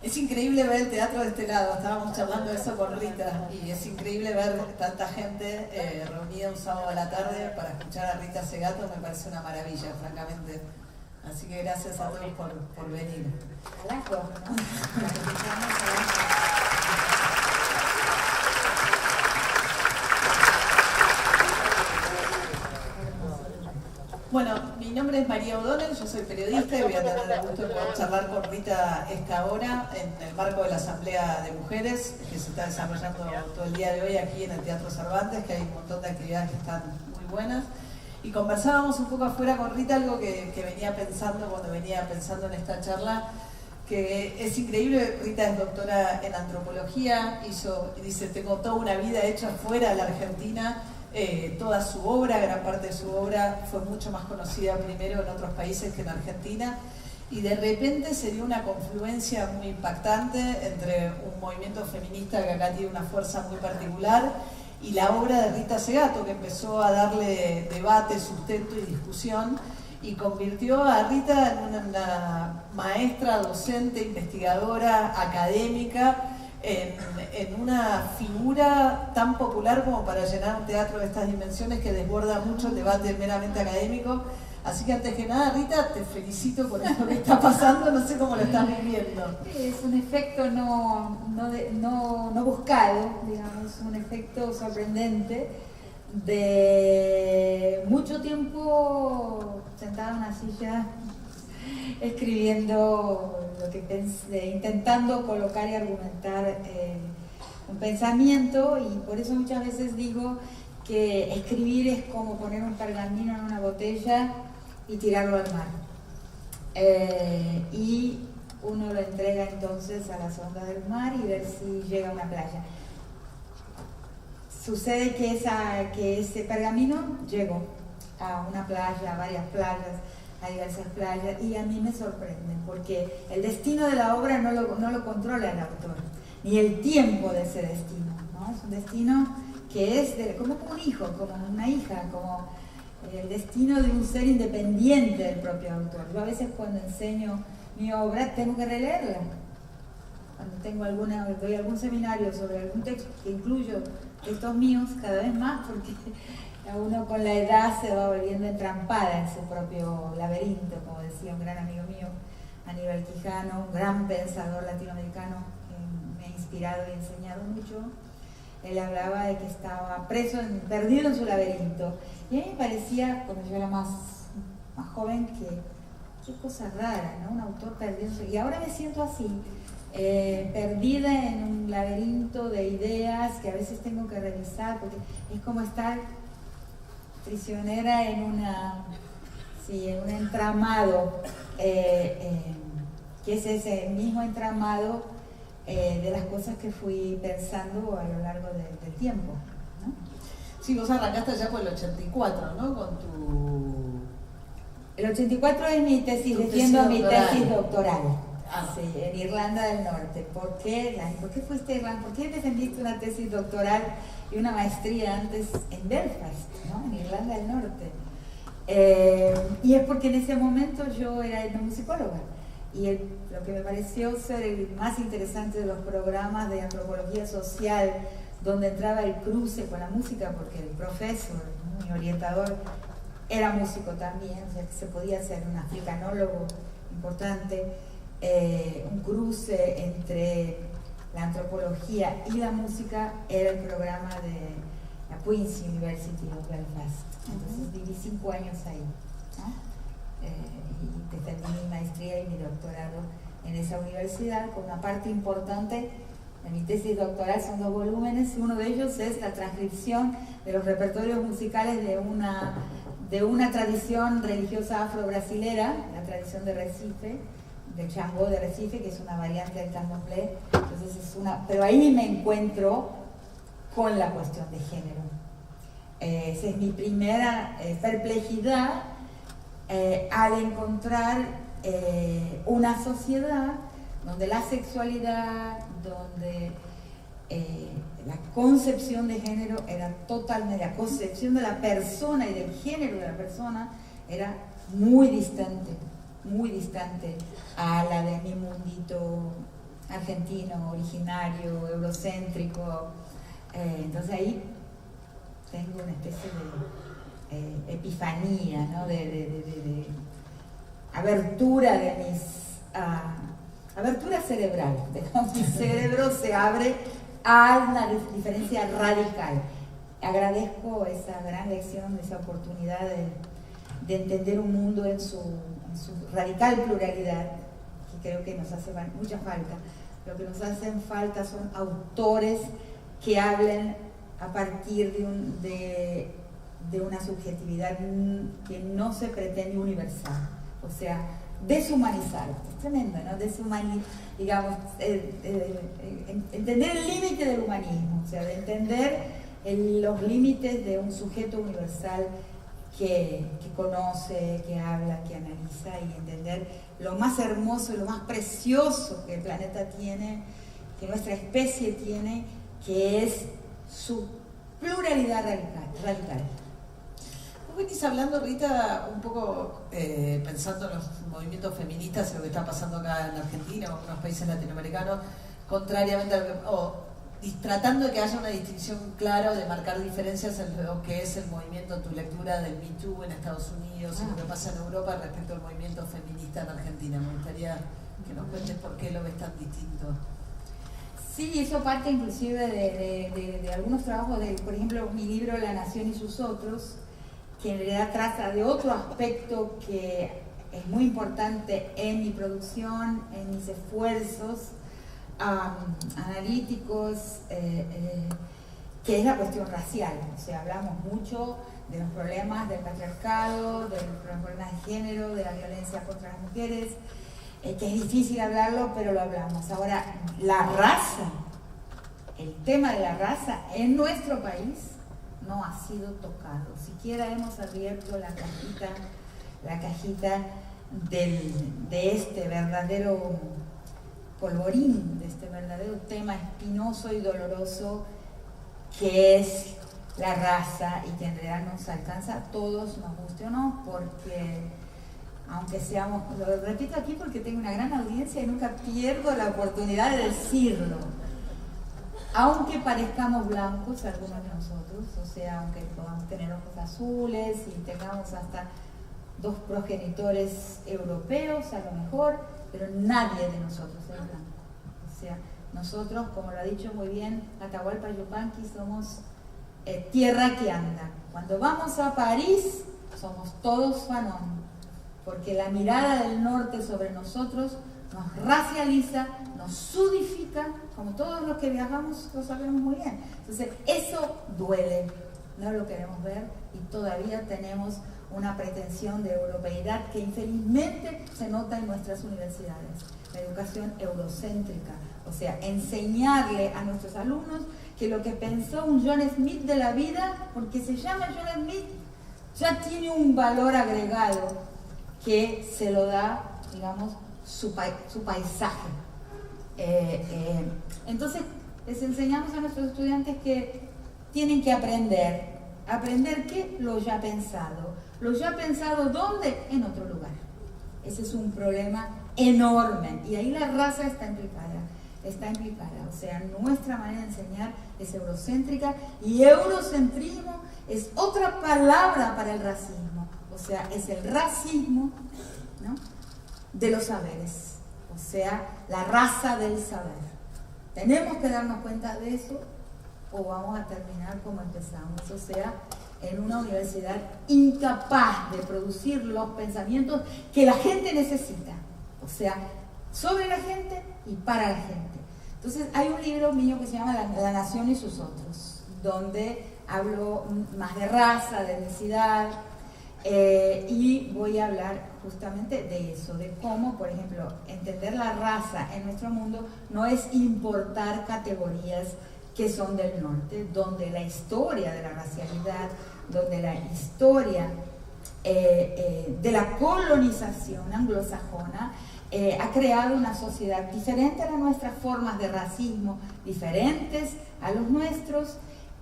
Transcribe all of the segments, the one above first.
Es increíble ver el teatro de este lado, estábamos charlando de eso con Rita, y es increíble ver tanta gente reunida un sábado a la tarde para escuchar a Rita Segato, me parece una maravilla, francamente. Así que gracias a todos por venir. Bueno, mi nombre es María O'Donnell, yo soy periodista y voy a tener el gusto de poder charlar con Rita esta hora en el marco de la Asamblea de Mujeres que se está desarrollando todo el día de hoy aquí en el Teatro Cervantes, que hay un montón de actividades que están muy buenas. Y conversábamos un poco afuera con Rita algo que venía pensando cuando venía pensando en esta charla, que es increíble. Rita es doctora en antropología, dice, tengo toda una vida hecha fuera de la Argentina. Toda su obra, gran parte de su obra fue mucho más conocida primero en otros países que en Argentina, y de repente se dio una confluencia muy impactante entre un movimiento feminista que acá tiene una fuerza muy particular y la obra de Rita Segato, que empezó a darle debate, sustento y discusión, y convirtió a Rita en una maestra, docente, investigadora, académica, en una figura tan popular como para llenar un teatro de estas dimensiones, que desborda mucho el debate meramente académico. Así que antes que nada, Rita, te felicito por esto que está pasando, no sé cómo lo estás viviendo. Es un efecto no buscado, digamos, un efecto sorprendente de mucho tiempo sentada en una silla escribiendo lo que pensé, intentando colocar y argumentar un pensamiento, y por eso muchas veces digo que escribir es como poner un pergamino en una botella y tirarlo al mar, y uno lo entrega entonces a las ondas del mar y ver si llega a una playa. Sucede que ese pergamino llegó a una playa, a varias playas, a diversas playas, y a mí me sorprende porque el destino de la obra no lo controla el autor, ni el tiempo de ese destino, ¿no? Es un destino que es como un hijo, como una hija, como el destino de un ser independiente del propio autor. Yo a veces cuando enseño mi obra tengo que releerla. Cuando doy algún seminario sobre algún texto que incluyo textos míos, cada vez más, porque uno con la edad se va volviendo entrampada en su propio laberinto, como decía un gran amigo mío, Aníbal Quijano, un gran pensador latinoamericano que me ha inspirado y enseñado mucho. Él hablaba de que estaba perdido en su laberinto. Y a mí me parecía, cuando yo era más joven, que qué cosa rara, ¿no? Un autor perdido. Y ahora me siento así, perdida en un laberinto de ideas que a veces tengo que revisar, porque es como estar prisionera en un entramado, que es ese mismo entramado de las cosas que fui pensando a lo largo del tiempo, ¿no? Sí, vos arrancaste ya por el 84, ¿no? Con tu... El 84 es mi tesis, defiendo mi tesis doctoral. Sí, en Irlanda del Norte. ¿Por qué fuiste a Irlanda? ¿Por qué defendiste una tesis doctoral y una maestría antes en Belfast, ¿no? En Irlanda del Norte? Y es porque en ese momento yo era etnomusicóloga, y lo que me pareció ser el más interesante de los programas de antropología social, donde entraba el cruce con la música, porque el profesor, ¿no?, mi orientador, era músico también, o sea que se podía hacer un africanólogo importante, un cruce entre la antropología y la música, era el programa de la Queen's University of Belfast. Entonces viví 5 años ahí, ¿no? Y defendí mi maestría y mi doctorado en esa universidad, con una parte importante de mi tesis doctoral. Son 2 volúmenes, y uno de ellos es la transcripción de los repertorios musicales de una tradición religiosa afro-brasilera, la tradición de Recife, del changó de Recife, que es una variante del candomblé. Entonces pero ahí me encuentro con la cuestión de género. Esa es mi primera perplejidad al encontrar una sociedad donde la sexualidad, donde la concepción de género era totalmente, la concepción de la persona y del género de la persona era muy distante muy distante a la de mi mundito argentino, originario, eurocéntrico. Entonces ahí tengo una especie de epifanía, ¿no? de abertura de mis... abertura cerebral. Mi cerebro se abre a una diferencia radical. Agradezco esa gran lección, esa oportunidad de entender un mundo en su radical pluralidad, que creo que nos hace mucha falta. Lo que nos hacen falta son autores que hablen a partir de una subjetividad que no se pretende universal, o sea, deshumanizar. Es tremendo, ¿no? Digamos, entender el límite del humanismo, o sea, de entender los límites de un sujeto universal que conoce, que habla, que analiza, y entender lo más hermoso y lo más precioso que el planeta tiene, que nuestra especie tiene, que es su pluralidad radical. Vos venís hablando, Rita, un poco pensando en los movimientos feministas y lo que está pasando acá en Argentina o en algunos países latinoamericanos, contrariamente a lo que... tratando de que haya una distinción clara, de marcar diferencias en lo que es el movimiento, tu lectura del Me Too en Estados Unidos y lo que pasa en Europa respecto al movimiento feminista en Argentina. Me gustaría que nos cuentes por qué lo ves tan distinto. Sí, eso parte inclusive de algunos trabajos, por ejemplo, mi libro La Nación y sus otros, que en realidad trata de otro aspecto que es muy importante en mi producción, en mis esfuerzos analíticos, que es la cuestión racial. O sea, hablamos mucho de los problemas del patriarcado, de los problemas de género, de la violencia contra las mujeres, que es difícil hablarlo, pero lo hablamos. Ahora, la raza, el tema de la raza en nuestro país no ha sido tocado. Siquiera hemos abierto la cajita de este verdadero polvorín, de este verdadero tema espinoso y doloroso que es la raza, y que en realidad nos alcanza a todos, nos guste o no, porque aunque seamos, lo repito aquí porque tengo una gran audiencia y nunca pierdo la oportunidad de decirlo, aunque parezcamos blancos algunos de nosotros, o sea, aunque podamos tener ojos azules y tengamos hasta 2 progenitores europeos a lo mejor, pero nadie de nosotros es blanco. O sea, nosotros, como lo ha dicho muy bien Atahualpa Yupanqui, somos tierra que anda. Cuando vamos a París, somos todos Fanon, porque la mirada del norte sobre nosotros nos racializa, nos sudifica, como todos los que viajamos lo sabemos muy bien. Entonces, eso duele, no lo queremos ver, y todavía tenemos una pretensión de europeidad que infelizmente se nota en nuestras universidades. La educación eurocéntrica, o sea, enseñarle a nuestros alumnos que lo que pensó un John Smith de la vida, porque se llama John Smith, ya tiene un valor agregado que se lo da, digamos, su paisaje. Entonces, les enseñamos a nuestros estudiantes que tienen que aprender. ¿Aprender qué? Lo ya pensado. ¿Lo ya pensado dónde? En otro lugar. Ese es un problema enorme. Y ahí la raza está implicada. O sea, nuestra manera de enseñar es eurocéntrica, y eurocentrismo es otra palabra para el racismo. O sea, es el racismo, ¿no?, de los saberes. O sea, la raza del saber. Tenemos que darnos cuenta de eso, o vamos a terminar como empezamos, o sea, en una universidad incapaz de producir los pensamientos que la gente necesita, o sea, sobre la gente y para la gente. Entonces, hay un libro mío que se llama La Nación y sus otros, donde hablo más de raza, de etnicidad, y voy a hablar justamente de eso, de cómo, por ejemplo, entender la raza en nuestro mundo no es importar categorías que son del norte, donde la historia de la racialidad, donde la historia de la colonización anglosajona ha creado una sociedad diferente a las nuestras, formas de racismo diferentes a los nuestros,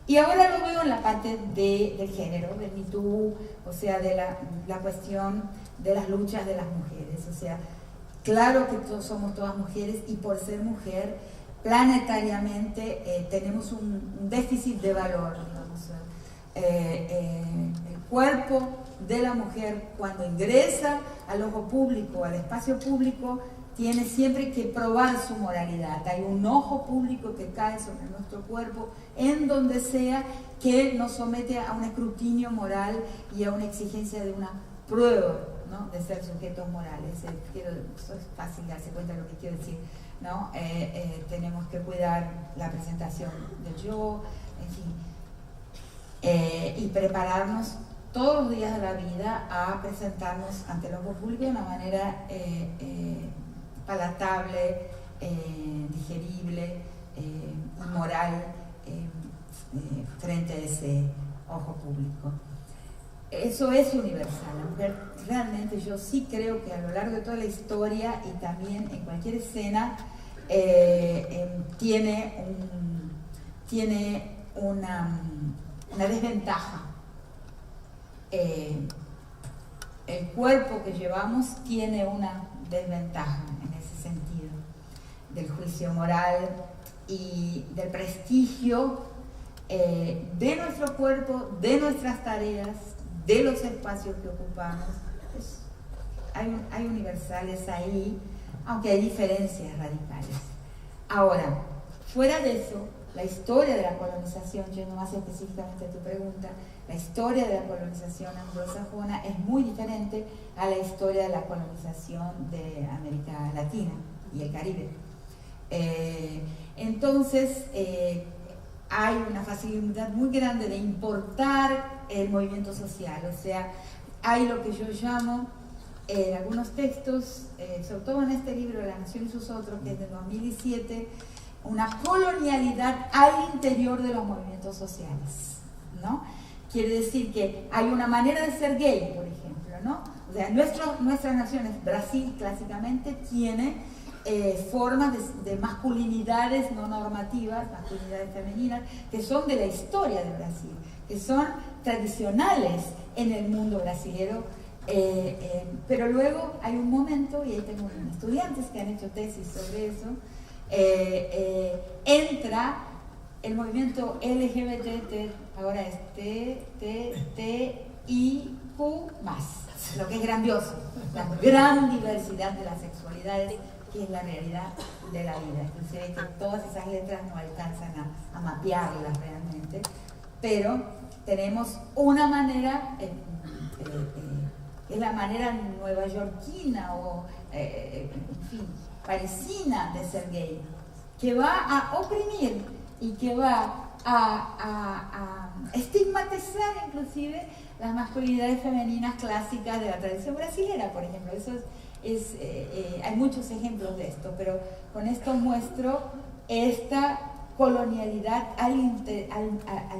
y ahora lo veo en la parte del género, del Me Too, o sea, de la cuestión de las luchas de las mujeres. O sea, claro que todos somos todas mujeres y por ser mujer, planetariamente tenemos un déficit de valor, digamos. El cuerpo de la mujer cuando ingresa al ojo público, al espacio público, tiene siempre que probar su moralidad. Hay un ojo público que cae sobre nuestro cuerpo en donde sea, que nos somete a un escrutinio moral y a una exigencia de una prueba, ¿no?, de ser sujetos morales. Eso es fácil darse cuenta de lo que quiero decir, ¿no? Tenemos que cuidar la presentación del yo, en fin, y prepararnos todos los días de la vida a presentarnos ante el ojo público de una manera palatable, digerible y moral frente a ese ojo público. Eso es universal. La mujer realmente, yo sí creo que a lo largo de toda la historia y también en cualquier escena tiene una desventaja. El cuerpo que llevamos tiene una desventaja en ese sentido, del juicio moral y del prestigio de nuestro cuerpo, de nuestras tareas, de los espacios que ocupamos. Pues, hay universales ahí, aunque hay diferencias radicales. Ahora, fuera de eso, la historia de la colonización, yendo más específicamente a tu pregunta, la historia de la colonización anglosajona es muy diferente a la historia de la colonización de América Latina y el Caribe. Entonces, hay una facilidad muy grande de importar el movimiento social. O sea, hay lo que yo llamo, en algunos textos, sobre todo en este libro, La Nación y sus otros, que es de 2007, una colonialidad al interior de los movimientos sociales, ¿no? Quiere decir que hay una manera de ser gay, por ejemplo, ¿no? O sea, nuestras naciones, Brasil clásicamente tiene formas de masculinidades no normativas, masculinidades femeninas, que son de la historia de Brasil, que son tradicionales en el mundo brasilero, pero luego hay un momento, y ahí tengo estudiantes que han hecho tesis sobre eso, entra el movimiento LGBT, ahora es TTIQ+, lo que es grandioso, la gran diversidad de las sexualidades, que es la realidad de la vida. Inclusive que todas esas letras no alcanzan a mapearlas realmente, pero tenemos una manera, es la manera nuevayorquina o, en fin, parisina de ser gay, que va a oprimir y que va a estigmatizar inclusive las masculinidades femeninas clásicas de la tradición brasilera, por ejemplo. Eso hay muchos ejemplos de esto, pero con esto muestro esta colonialidad al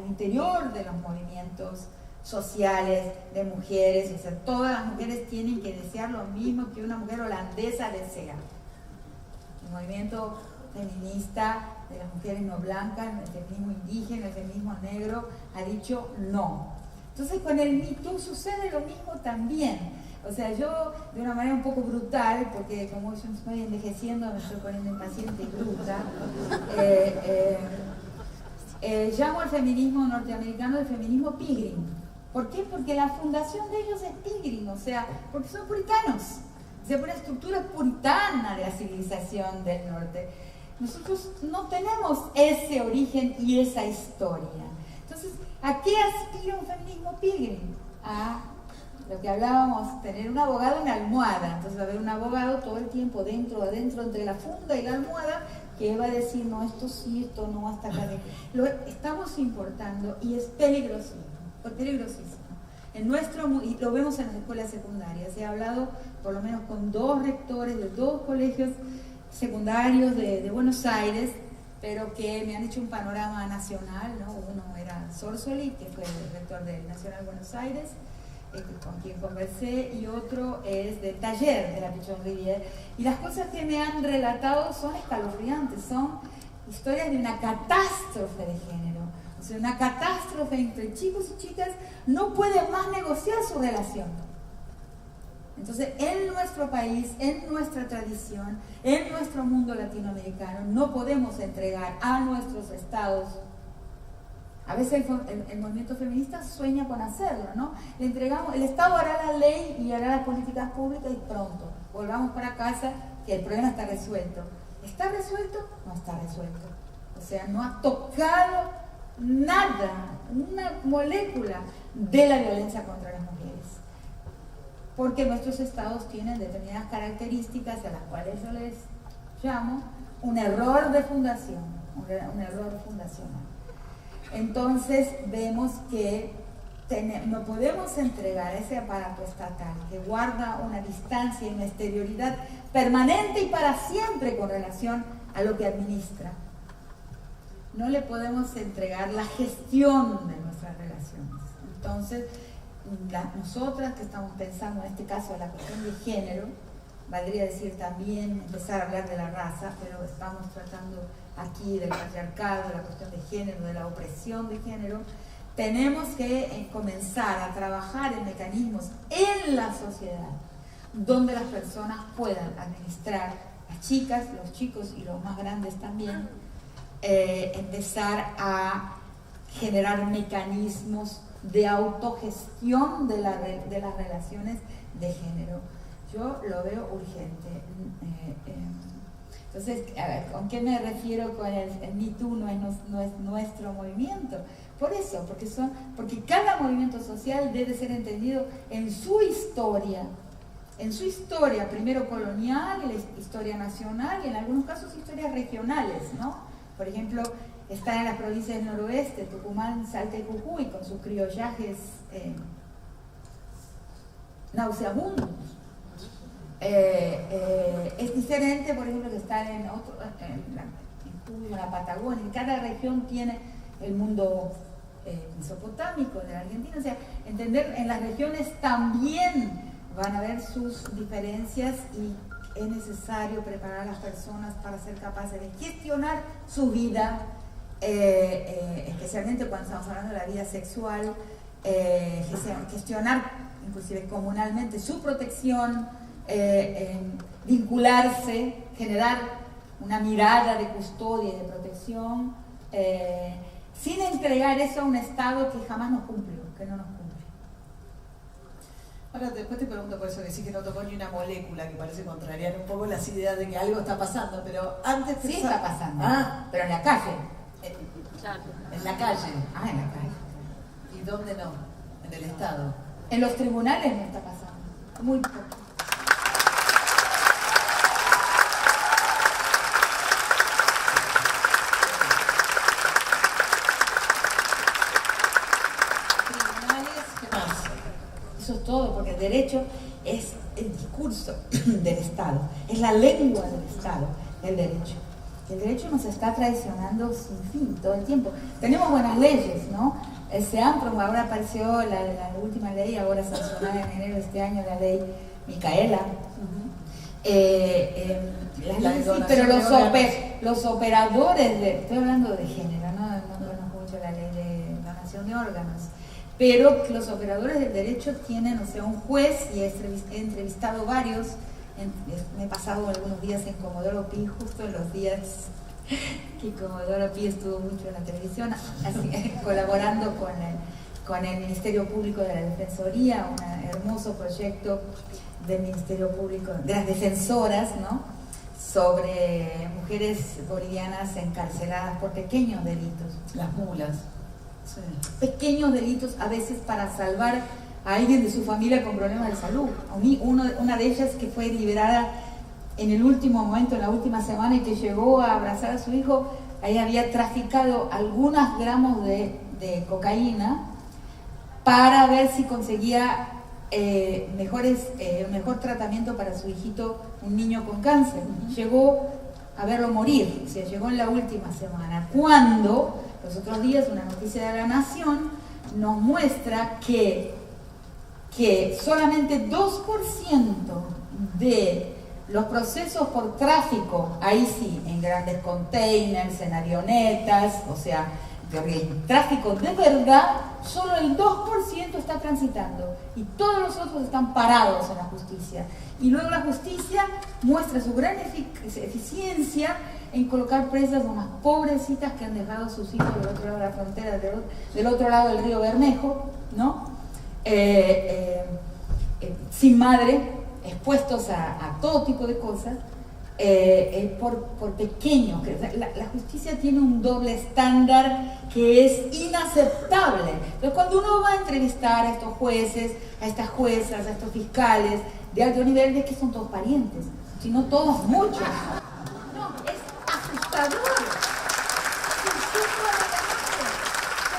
interior de los movimientos sociales de mujeres. O sea, todas las mujeres tienen que desear lo mismo que una mujer holandesa desea. El movimiento feminista de las mujeres no blancas, el feminismo indígena, el feminismo negro, ha dicho no. Entonces con el Me Too sucede lo mismo también. O sea, yo de una manera un poco brutal, porque como yo estoy envejeciendo, me estoy poniendo impaciente y bruta, llamo al feminismo norteamericano el feminismo pilgrim. ¿Por qué? Porque la fundación de ellos es pilgrim, o sea, porque son puritanos. O sea, por una estructura puritana de la civilización del norte. Nosotros no tenemos ese origen y esa historia. Entonces, ¿a qué aspira un feminismo pilgrim? A lo que hablábamos, tener un abogado en la almohada. Entonces va a haber un abogado todo el tiempo adentro, entre la funda y la almohada, que va a decir, no, esto sí, esto no, hasta acá. Lo estamos importando y es peligrosísimo, peligrosísimo. Y lo vemos en las escuelas secundarias. He hablado por lo menos con 2 rectores de 2 colegios secundarios de Buenos Aires, pero que me han hecho un panorama nacional, ¿no? Uno era Sorsoli, que fue el rector del Nacional Buenos Aires, con quien conversé, y otro es del taller de la Pichon Rivière. Y las cosas que me han relatado son escalofriantes, son historias de una catástrofe de género. O sea, una catástrofe entre chicos y chicas, no pueden más negociar su relación. Entonces, en nuestro país, en nuestra tradición, en nuestro mundo latinoamericano, no podemos entregar a nuestros estados. A veces el movimiento feminista sueña con hacerlo, ¿no? Le entregamos, el Estado hará la ley y hará las políticas públicas y pronto, volvamos para casa que el problema está resuelto. ¿Está resuelto? No está resuelto. O sea, no ha tocado nada, una molécula de la violencia contra las mujeres. Porque nuestros estados tienen determinadas características a las cuales yo les llamo un error de fundación, un error fundacional. Entonces vemos que no podemos entregar ese aparato estatal que guarda una distancia y una exterioridad permanente y para siempre con relación a lo que administra. No le podemos entregar la gestión de nuestras relaciones. Entonces, nosotras que estamos pensando en este caso en la cuestión de género, valdría decir también empezar a hablar de la raza, pero estamos tratando aquí del patriarcado, de la cuestión de género, de la opresión de género. Tenemos que comenzar a trabajar en mecanismos en la sociedad donde las personas puedan administrar, las chicas, los chicos y los más grandes también, empezar a generar mecanismos de autogestión de las relaciones de género. Yo lo veo urgente. Entonces, a ver, ¿con qué me refiero con el Me Too no es nuestro movimiento? Por eso, porque cada movimiento social debe ser entendido en su historia, primero colonial, historia nacional y en algunos casos historias regionales, ¿no? Por ejemplo, están en las provincias del noroeste, Tucumán, Salta y Jujuy, con sus criollajes nauseabundos. Es diferente, por ejemplo, que estar en Cuba, en la Patagonia. Cada región tiene el mundo mesopotámico de la Argentina. O sea, entender, en las regiones también van a haber sus diferencias y es necesario preparar a las personas para ser capaces de gestionar su vida, especialmente cuando estamos hablando de la vida sexual, gestionar inclusive comunalmente su protección, vincularse, generar una mirada de custodia y de protección, sin entregar eso a un Estado que jamás nos cumplió, que no nos cumple. Ahora después te pregunto por eso que sí que no tocó ni una molécula, que parece contrariar un poco las ideas de que algo está pasando, pero antes... Sí está pasando, pero en la calle. En la calle. En la calle. ¿Y dónde no? En el Estado. En los tribunales no está pasando, muy poco. Eso es todo, porque el derecho es el discurso del Estado, es la lengua del Estado, el derecho. El derecho nos está traicionando sin fin, todo el tiempo. Tenemos buenas leyes, ¿no? Ahora apareció la última ley, ahora sancionada en enero de este año, la ley Micaela. Pero los operadores estoy hablando de género, no conozco mucho la ley de donación de órganos. Pero los operadores del derecho tienen, o sea, un juez, y he entrevistado varios, me he pasado algunos días en Comodoro Pi, justo en los días que Comodoro Pi estuvo mucho en la televisión, así, colaborando con el Ministerio Público de la Defensoría, un hermoso proyecto del Ministerio Público, de las defensoras, ¿no?, sobre mujeres bolivianas encarceladas por pequeños delitos. Las mulas. Sí. Pequeños delitos, a veces para salvar a alguien de su familia con problemas de salud. Una de ellas que fue liberada en el último momento, en la última semana, y que llegó a abrazar a su hijo, ahí había traficado algunos gramos de cocaína para ver si conseguía mejor tratamiento para su hijito, un niño con cáncer. Llegó a verlo morir, o sea, llegó en la última semana, cuando los otros días una noticia de La Nación nos muestra que solamente 2% de los procesos por tráfico, ahí sí, en grandes containers, en avionetas, o sea, el tráfico de verdad, solo el 2% está transitando y todos los otros están parados en la justicia. Y luego la justicia muestra su gran eficiencia en colocar presas a unas pobrecitas que han dejado a sus hijos del otro lado de la frontera, del otro lado del río Bermejo, ¿no? Sin madre, expuestos a todo tipo de cosas, por pequeño. La justicia tiene un doble estándar que es inaceptable. Entonces, cuando uno va a entrevistar a estos jueces, a estas juezas, a estos fiscales de alto nivel, es que son todos parientes, sino todos muchos. No, es asustador.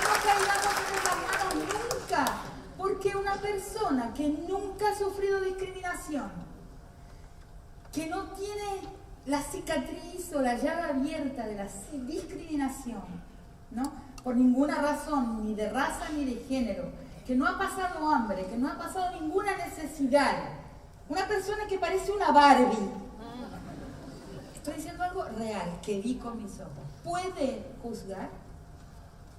No caigamos en las manos nunca, porque una persona que nunca ha sufrido discriminación, que no tiene la cicatriz o la llaga abierta de la discriminación, ¿no? Por ninguna razón, ni de raza ni de género, que no ha pasado hambre, que no ha pasado ninguna necesidad, una persona que parece una Barbie, estoy diciendo algo real, que vi con mis ojos, ¿puede juzgar?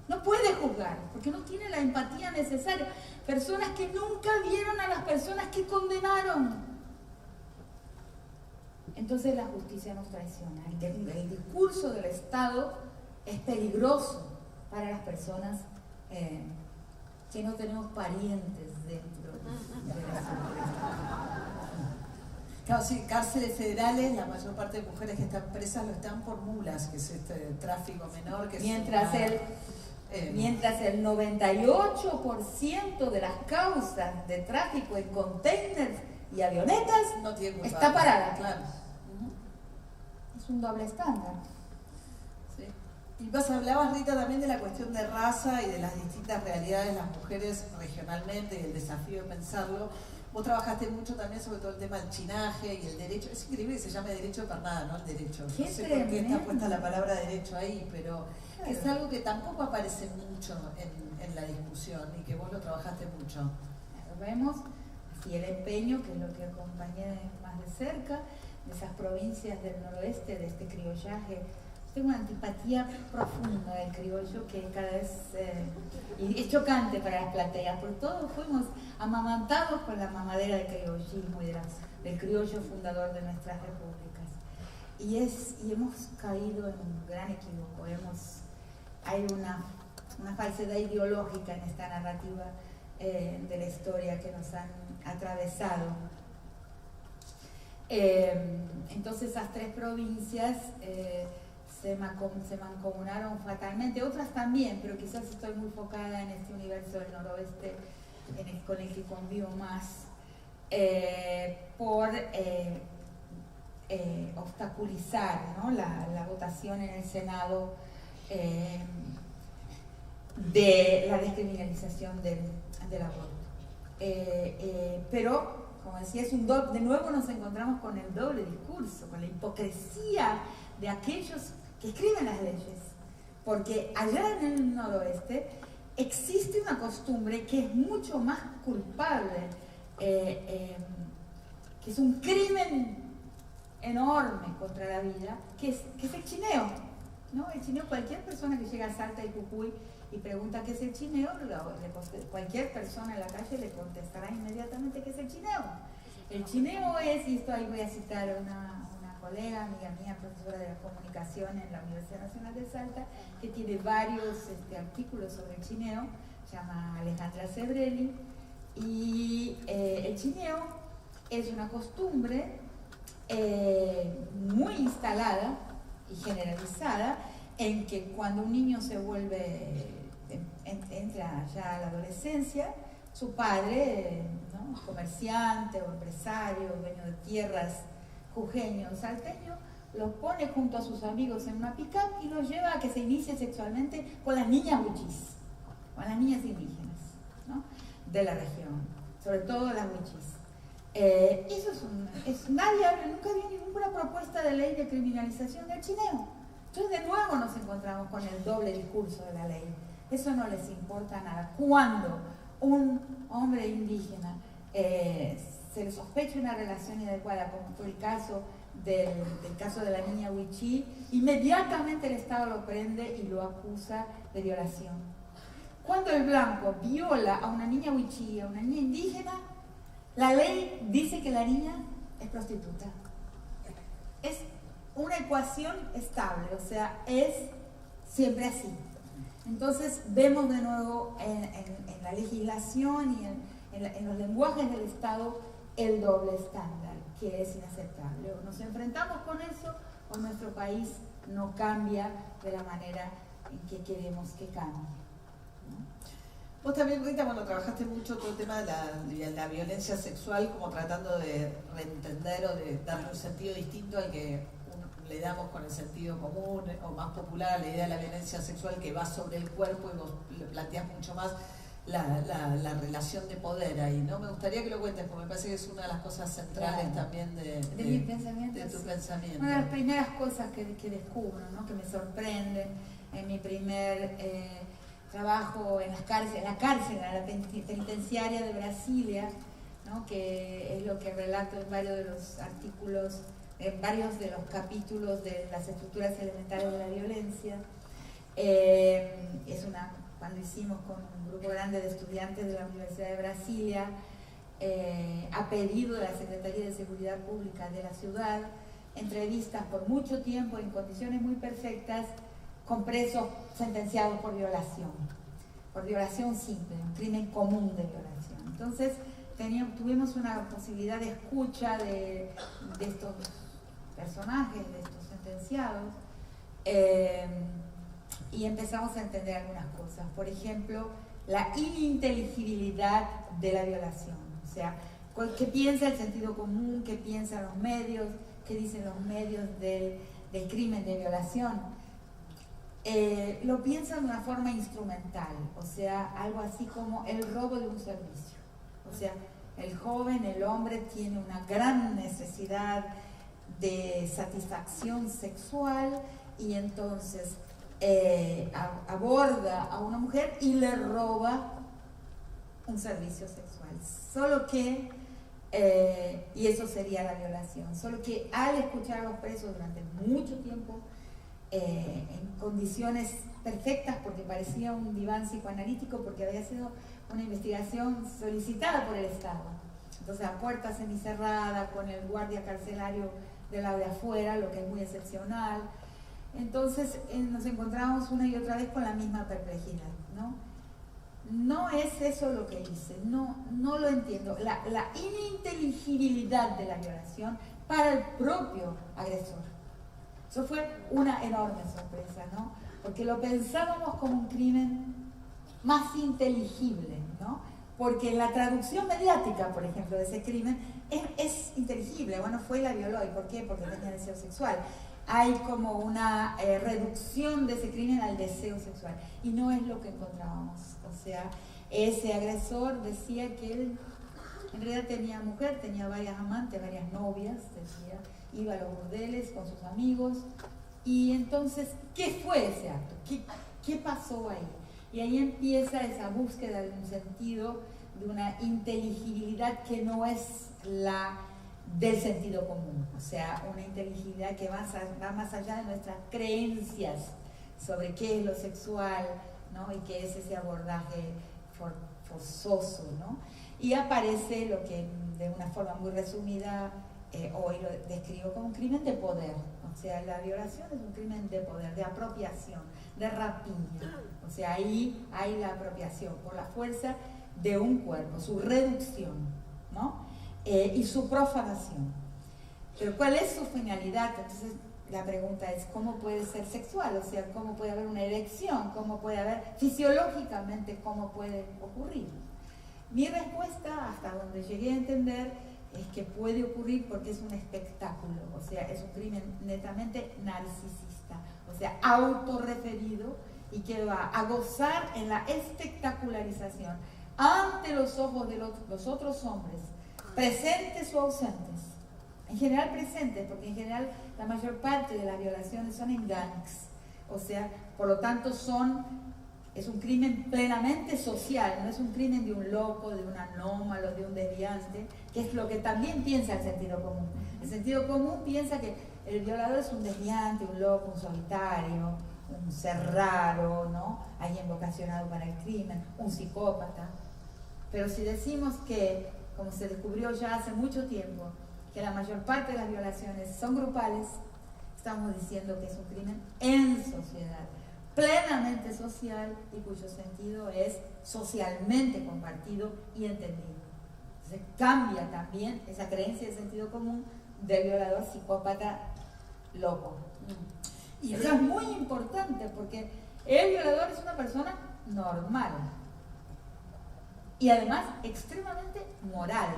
No puede juzgar, porque no tiene la empatía necesaria. Personas que nunca vieron a las personas que condenaron. Entonces la justicia nos traiciona. El discurso del Estado es peligroso para las personas que no tenemos parientes dentro de la sociedad. Claro, sí, cárceles federales, la mayor parte de mujeres que están presas lo están por mulas, que es este tráfico menor. Que mientras el 98% de las causas de tráfico en containers y avionetas no tiene está parada. Claro. Es un doble estándar. Sí. Y vos hablabas, Rita, también de la cuestión de raza y de las distintas realidades de las mujeres regionalmente y el desafío de pensarlo. Vos trabajaste mucho también sobre todo el tema del chinaje y el derecho. Es increíble que se llame derecho de pernada, ¿no? El derecho. No sé por qué está puesta la palabra derecho ahí, pero claro, es algo que tampoco aparece mucho en la discusión y que vos lo trabajaste mucho. Claro, vemos así el empeño, que es lo que acompañé más de cerca, de esas provincias del noroeste, de este criollaje. Tengo una antipatía profunda del criollo que cada vez y es chocante para las plateas, porque todos fuimos amamantados con la mamadera del criollismo y del criollo fundador de nuestras repúblicas. Y hemos caído en un gran equívoco. Hay una falsedad ideológica en esta narrativa de la historia que nos han atravesado. Entonces esas tres provincias se mancomunaron fatalmente, otras también, pero quizás estoy muy enfocada en este universo del noroeste con el que convivo más, por obstaculizar, ¿no? la votación en el Senado de la descriminalización del aborto. Pero como decía, de nuevo nos encontramos con el doble discurso, con la hipocresía de aquellos que escriben las leyes, porque allá en el noroeste existe una costumbre que es mucho más culpable, que es un crimen enorme contra la vida, que es el chineo, ¿no? El chineo, cualquier persona que llega a Salta y Jujuy y pregunta qué es el chineo, cualquier persona en la calle le contestará inmediatamente qué es el chineo. El chineo es, y esto ahí voy a citar a una colega, amiga mía, profesora de la comunicación en la Universidad Nacional de Salta, que tiene varios artículos sobre el chineo, se llama Alejandra Sebrelli, y el chineo es una costumbre muy instalada y generalizada, en que cuando un niño se entra ya a la adolescencia, su padre, ¿no? Comerciante o empresario, dueño de tierras, jujeño o salteño, los pone junto a sus amigos en una pick-up y los lleva a que se inicie sexualmente con las niñas huichís, con las niñas indígenas, ¿no? De la región, sobre todo las huichís. Eso nadie habla, nunca había ninguna propuesta de ley de criminalización del chineo. Entonces de nuevo nos encontramos con el doble discurso de la ley. Eso no les importa nada. Cuando un hombre indígena se le sospecha una relación inadecuada, como fue el caso del caso de la niña Huichí, inmediatamente el Estado lo prende y lo acusa de violación. Cuando el blanco viola a una niña Huichí, a una niña indígena, la ley dice que la niña es prostituta. Es una ecuación estable, o sea, es siempre así. Entonces vemos de nuevo en la legislación y en los lenguajes del Estado el doble estándar, que es inaceptable. O nos enfrentamos con eso o nuestro país no cambia de la manera en que queremos que cambie, ¿no? Vos también, Rita, bueno, trabajaste mucho todo el tema de la violencia sexual, como tratando de reentender o de darle un sentido distinto al que le damos con el sentido común o más popular a la idea de la violencia sexual, que va sobre el cuerpo, y vos lo planteás mucho más la relación de poder ahí, ¿no? Me gustaría que lo cuentes, porque me parece que es una de las cosas centrales, claro, también de mi pensamiento, de tu pensamiento. Una de las primeras cosas que descubro, ¿no? Que me sorprenden en mi primer trabajo en la cárcel penitenciaria de Brasilia, ¿no? Que es lo que relato en varios de los artículos, en varios de los capítulos de las estructuras elementales de la violencia. Cuando hicimos con un grupo grande de estudiantes de la Universidad de Brasilia, a pedido de la Secretaría de Seguridad Pública de la ciudad, entrevistas por mucho tiempo en condiciones muy perfectas con presos sentenciados por violación simple, un crimen común de violación. Entonces tuvimos una posibilidad de escucha de estos personajes, de estos sentenciados, y empezamos a entender algunas cosas. Por ejemplo, la ininteligibilidad de la violación. O sea, ¿qué piensa el sentido común? ¿Qué piensan los medios? ¿Qué dicen los medios del crimen de violación? Lo piensan de una forma instrumental, o sea, algo así como el robo de un servicio. O sea, el joven, el hombre, tiene una gran necesidad de satisfacción sexual y entonces aborda a una mujer y le roba un servicio sexual. Solo que, y eso sería la violación, solo que al escuchar a los presos durante mucho tiempo, en condiciones perfectas, porque parecía un diván psicoanalítico, porque había sido una investigación solicitada por el Estado. Entonces, a puerta semicerrada, con el guardia carcelario del lado de afuera, lo que es muy excepcional. Entonces, nos encontramos una y otra vez con la misma perplejidad, ¿no? No es eso lo que hice, no lo entiendo. La ininteligibilidad de la violación para el propio agresor. Eso fue una enorme sorpresa, ¿no? Porque lo pensábamos como un crimen más inteligible, ¿no? Porque la traducción mediática, por ejemplo, de ese crimen es inteligible. Bueno, fue y la violó. ¿Y por qué? Porque tenía deseo sexual. Hay como una reducción de ese crimen al deseo sexual. Y no es lo que encontrábamos. O sea, ese agresor decía que él en realidad tenía mujer, tenía varias amantes, varias novias, decía, iba a los burdeles con sus amigos. Y entonces, ¿qué fue ese acto? ¿Qué pasó ahí? Y ahí empieza esa búsqueda de un sentido, de una inteligibilidad que no es la del sentido común, o sea, una inteligibilidad que va más allá de nuestras creencias sobre qué es lo sexual, ¿no? Y qué es ese abordaje forzoso, ¿no? Y aparece lo que de una forma muy resumida hoy lo describo como un crimen de poder. O sea, la violación es un crimen de poder, de apropiación, de rapiña. O sea, ahí hay la apropiación por la fuerza de un cuerpo, su reducción, ¿no? Y su profanación. Pero ¿cuál es su finalidad? Entonces la pregunta es, ¿cómo puede ser sexual? O sea, ¿cómo puede haber una erección? ¿Cómo puede haber, fisiológicamente, cómo puede ocurrir? Mi respuesta, hasta donde llegué a entender, es que puede ocurrir porque es un espectáculo, o sea, es un crimen netamente narcisista, o sea, autorreferido, y que va a gozar en la espectacularización ante los ojos de los otros hombres, presentes o ausentes. En general presentes, porque en general la mayor parte de las violaciones son en gangs, o sea, por lo tanto son es un crimen plenamente social, no es un crimen de un loco, de un anómalo, de un desviante, que es lo que también piensa el sentido común. El sentido común piensa que el violador es un desviante, un loco, un solitario, un ser raro, ¿no? Alguien vocacionado para el crimen, un psicópata. Pero si decimos que, como se descubrió ya hace mucho tiempo, que la mayor parte de las violaciones son grupales, estamos diciendo que es un crimen en sociedad, plenamente social y cuyo sentido es socialmente compartido y entendido. Entonces cambia también esa creencia de sentido común del violador psicópata loco. Y eso es muy importante porque el violador es una persona normal y además extremadamente moral.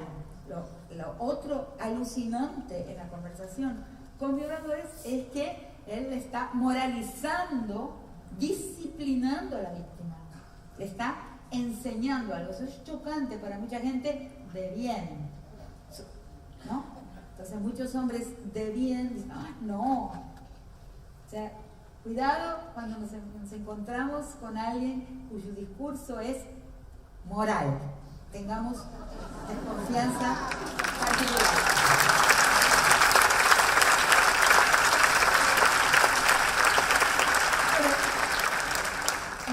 Lo otro alucinante en la conversación con violadores es que él le está moralizando, disciplinando a la víctima, le está enseñando algo. Eso es chocante para mucha gente de bien, ¿no? Entonces muchos hombres de bien dicen, no. O sea, cuidado cuando nos encontramos con alguien cuyo discurso es moral. Tengamos desconfianza particular.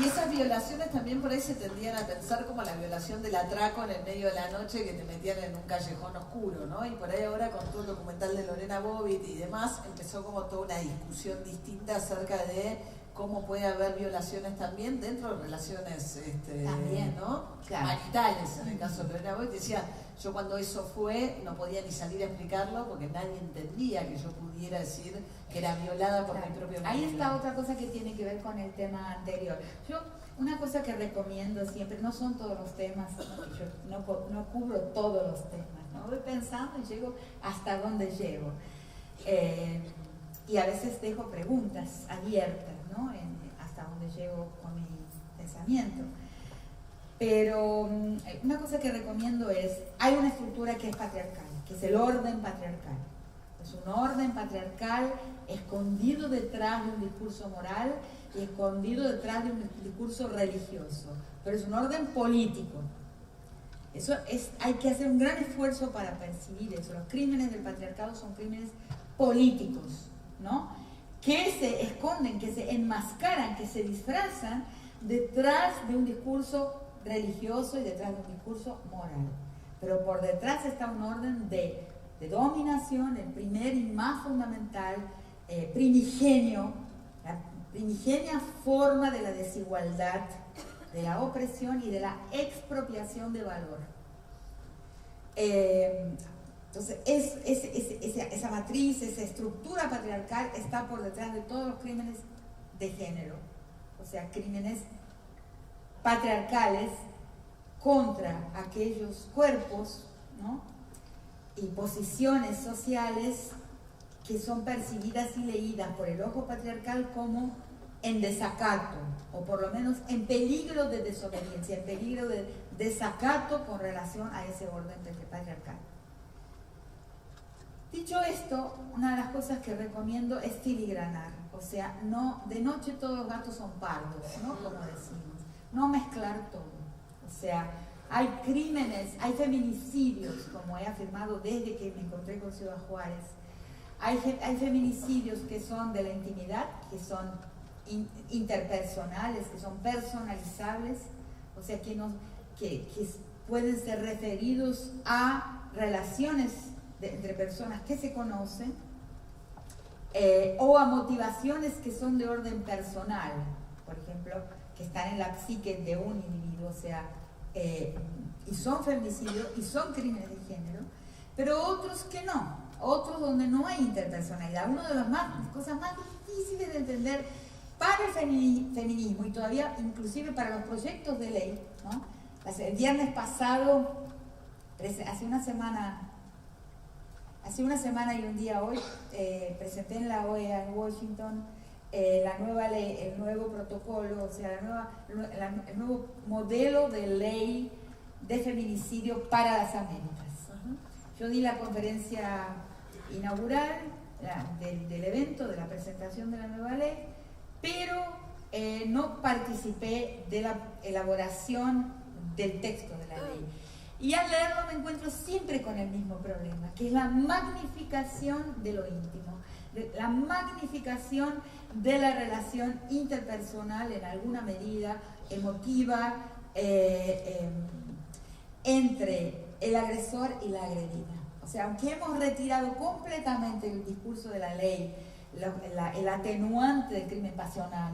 Y esas violaciones también por ahí se tendían a pensar como la violación del atraco en el medio de la noche que te metían en un callejón oscuro, ¿no? Y por ahí ahora con todo el documental de Lorena Bobbitt y demás empezó como toda una discusión distinta acerca de cómo puede haber violaciones también dentro de relaciones también, ¿no? Claro. Maritales. En el caso de Lorena Bobbitt decía, yo cuando eso fue no podía ni salir a explicarlo porque nadie entendía que yo pudiera decir que era violada por mi propio marido. Ahí está otra cosa que tiene que ver con el tema anterior. Yo, una cosa que recomiendo siempre, no son todos los temas, yo no cubro todos los temas, ¿no? Voy pensando y llego hasta donde llego. Y a veces dejo preguntas abiertas, ¿no? Hasta donde llego con mi pensamiento. Pero una cosa que recomiendo es, hay una estructura que es patriarcal, que es el orden patriarcal. Es un orden patriarcal escondido detrás de un discurso moral y escondido detrás de un discurso religioso, pero es un orden político. Eso hay que hacer un gran esfuerzo para percibir eso. Los crímenes del patriarcado son crímenes políticos, ¿no? Que se esconden, que se enmascaran, que se disfrazan detrás de un discurso religioso y detrás de un discurso moral. Pero por detrás está un orden de dominación, el primer y más fundamental, primigenio, la primigenia forma de la desigualdad, de la opresión y de la expropiación de valor. Entonces, esa matriz, esa estructura patriarcal está por detrás de todos los crímenes de género, o sea, crímenes patriarcales contra aquellos cuerpos, ¿no? Y posiciones sociales que son percibidas y leídas por el ojo patriarcal como en desacato, o por lo menos en peligro de desobediencia, en peligro de desacato con relación a ese orden patriarcal. Dicho esto, una de las cosas que recomiendo es filigranar, o sea, no, de noche todos los gatos son pardos, ¿no? Como decimos, no mezclar todo, o sea, hay crímenes, hay feminicidios, como he afirmado desde que me encontré con Ciudad Juárez. Hay feminicidios que son de la intimidad, que son interpersonales, que son personalizables, o sea, que pueden ser referidos a relaciones entre personas que se conocen, o a motivaciones que son de orden personal, por ejemplo, que están en la psique de un individuo, o sea, y son feminicidios y son crímenes de género, pero otros que no, otros donde no hay interpersonalidad. Una de las cosas más difíciles de entender para el feminismo y todavía inclusive para los proyectos de ley, ¿no? El viernes pasado, hace una semana y un día hoy, presenté en la OEA en Washington la nueva ley, el nuevo protocolo, o sea, el nuevo modelo de ley de feminicidio para las Américas. Yo di la conferencia inaugural del evento, de la presentación de la nueva ley, pero no participé de la elaboración del texto de la ley. Y al leerlo me encuentro siempre con el mismo problema, que es la magnificación de lo íntimo, la magnificación de la relación interpersonal, en alguna medida emotiva, entre el agresor y la agredida. O sea, aunque hemos retirado completamente el discurso de la ley, el atenuante del crimen pasional,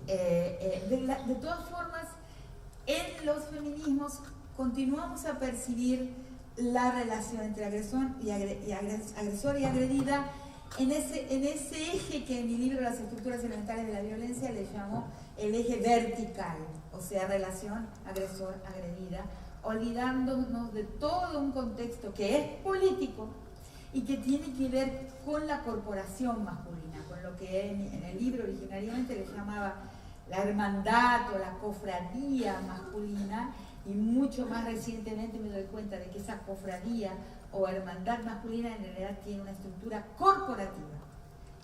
de todas formas, en los feminismos continuamos a percibir la relación entre agresor y agredida en ese eje que en mi libro Las estructuras elementales de la violencia le llamo el eje vertical, o sea, relación agresor-agredida, olvidándonos de todo un contexto que es político y que tiene que ver con la corporación masculina, con lo que en el libro originariamente le llamaba la hermandad o la cofradía masculina, y mucho más recientemente me doy cuenta de que esa cofradía o hermandad masculina en realidad tiene una estructura corporativa,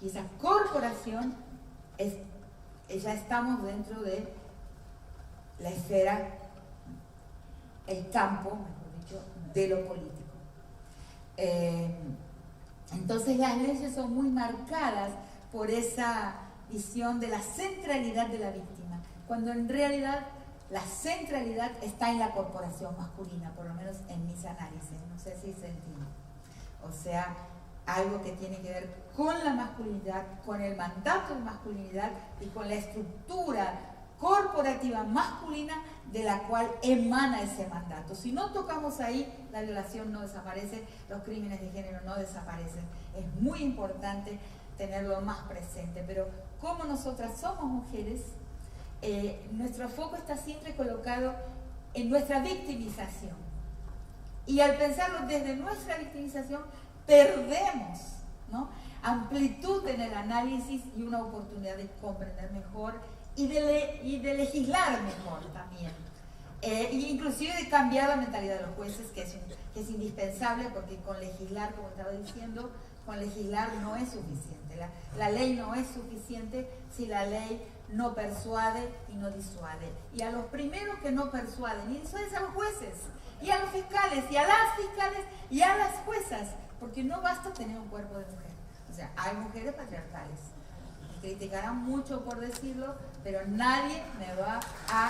y esa corporación ya estamos dentro de la esfera, el campo, mejor dicho, de lo político. Entonces las leyes son muy marcadas por esa visión de la centralidad de la víctima, cuando en realidad la centralidad está en la corporación masculina, por lo menos en mis análisis, no sé si se entiende. O sea, algo que tiene que ver con la masculinidad, con el mandato de masculinidad y con la estructura corporativa masculina de la cual emana ese mandato. Si no tocamos ahí, la violación no desaparece, los crímenes de género no desaparecen. Es muy importante tenerlo más presente, pero como nosotras somos mujeres, nuestro foco está siempre colocado en nuestra victimización, y al pensarlo desde nuestra victimización perdemos, ¿no?, amplitud en el análisis y una oportunidad de comprender mejor y de legislar mejor también, e inclusive de cambiar la mentalidad de los jueces, que es indispensable, porque con legislar, como estaba diciendo, con legislar no es suficiente. La ley no es suficiente si la ley no persuade y no disuade. Y a los primeros que no persuaden y disuaden es a los jueces, y a los fiscales, y a las fiscales, y a las juezas, porque no basta tener un cuerpo de mujer. O sea, hay mujeres patriarcales. Me criticarán mucho por decirlo, pero nadie me va a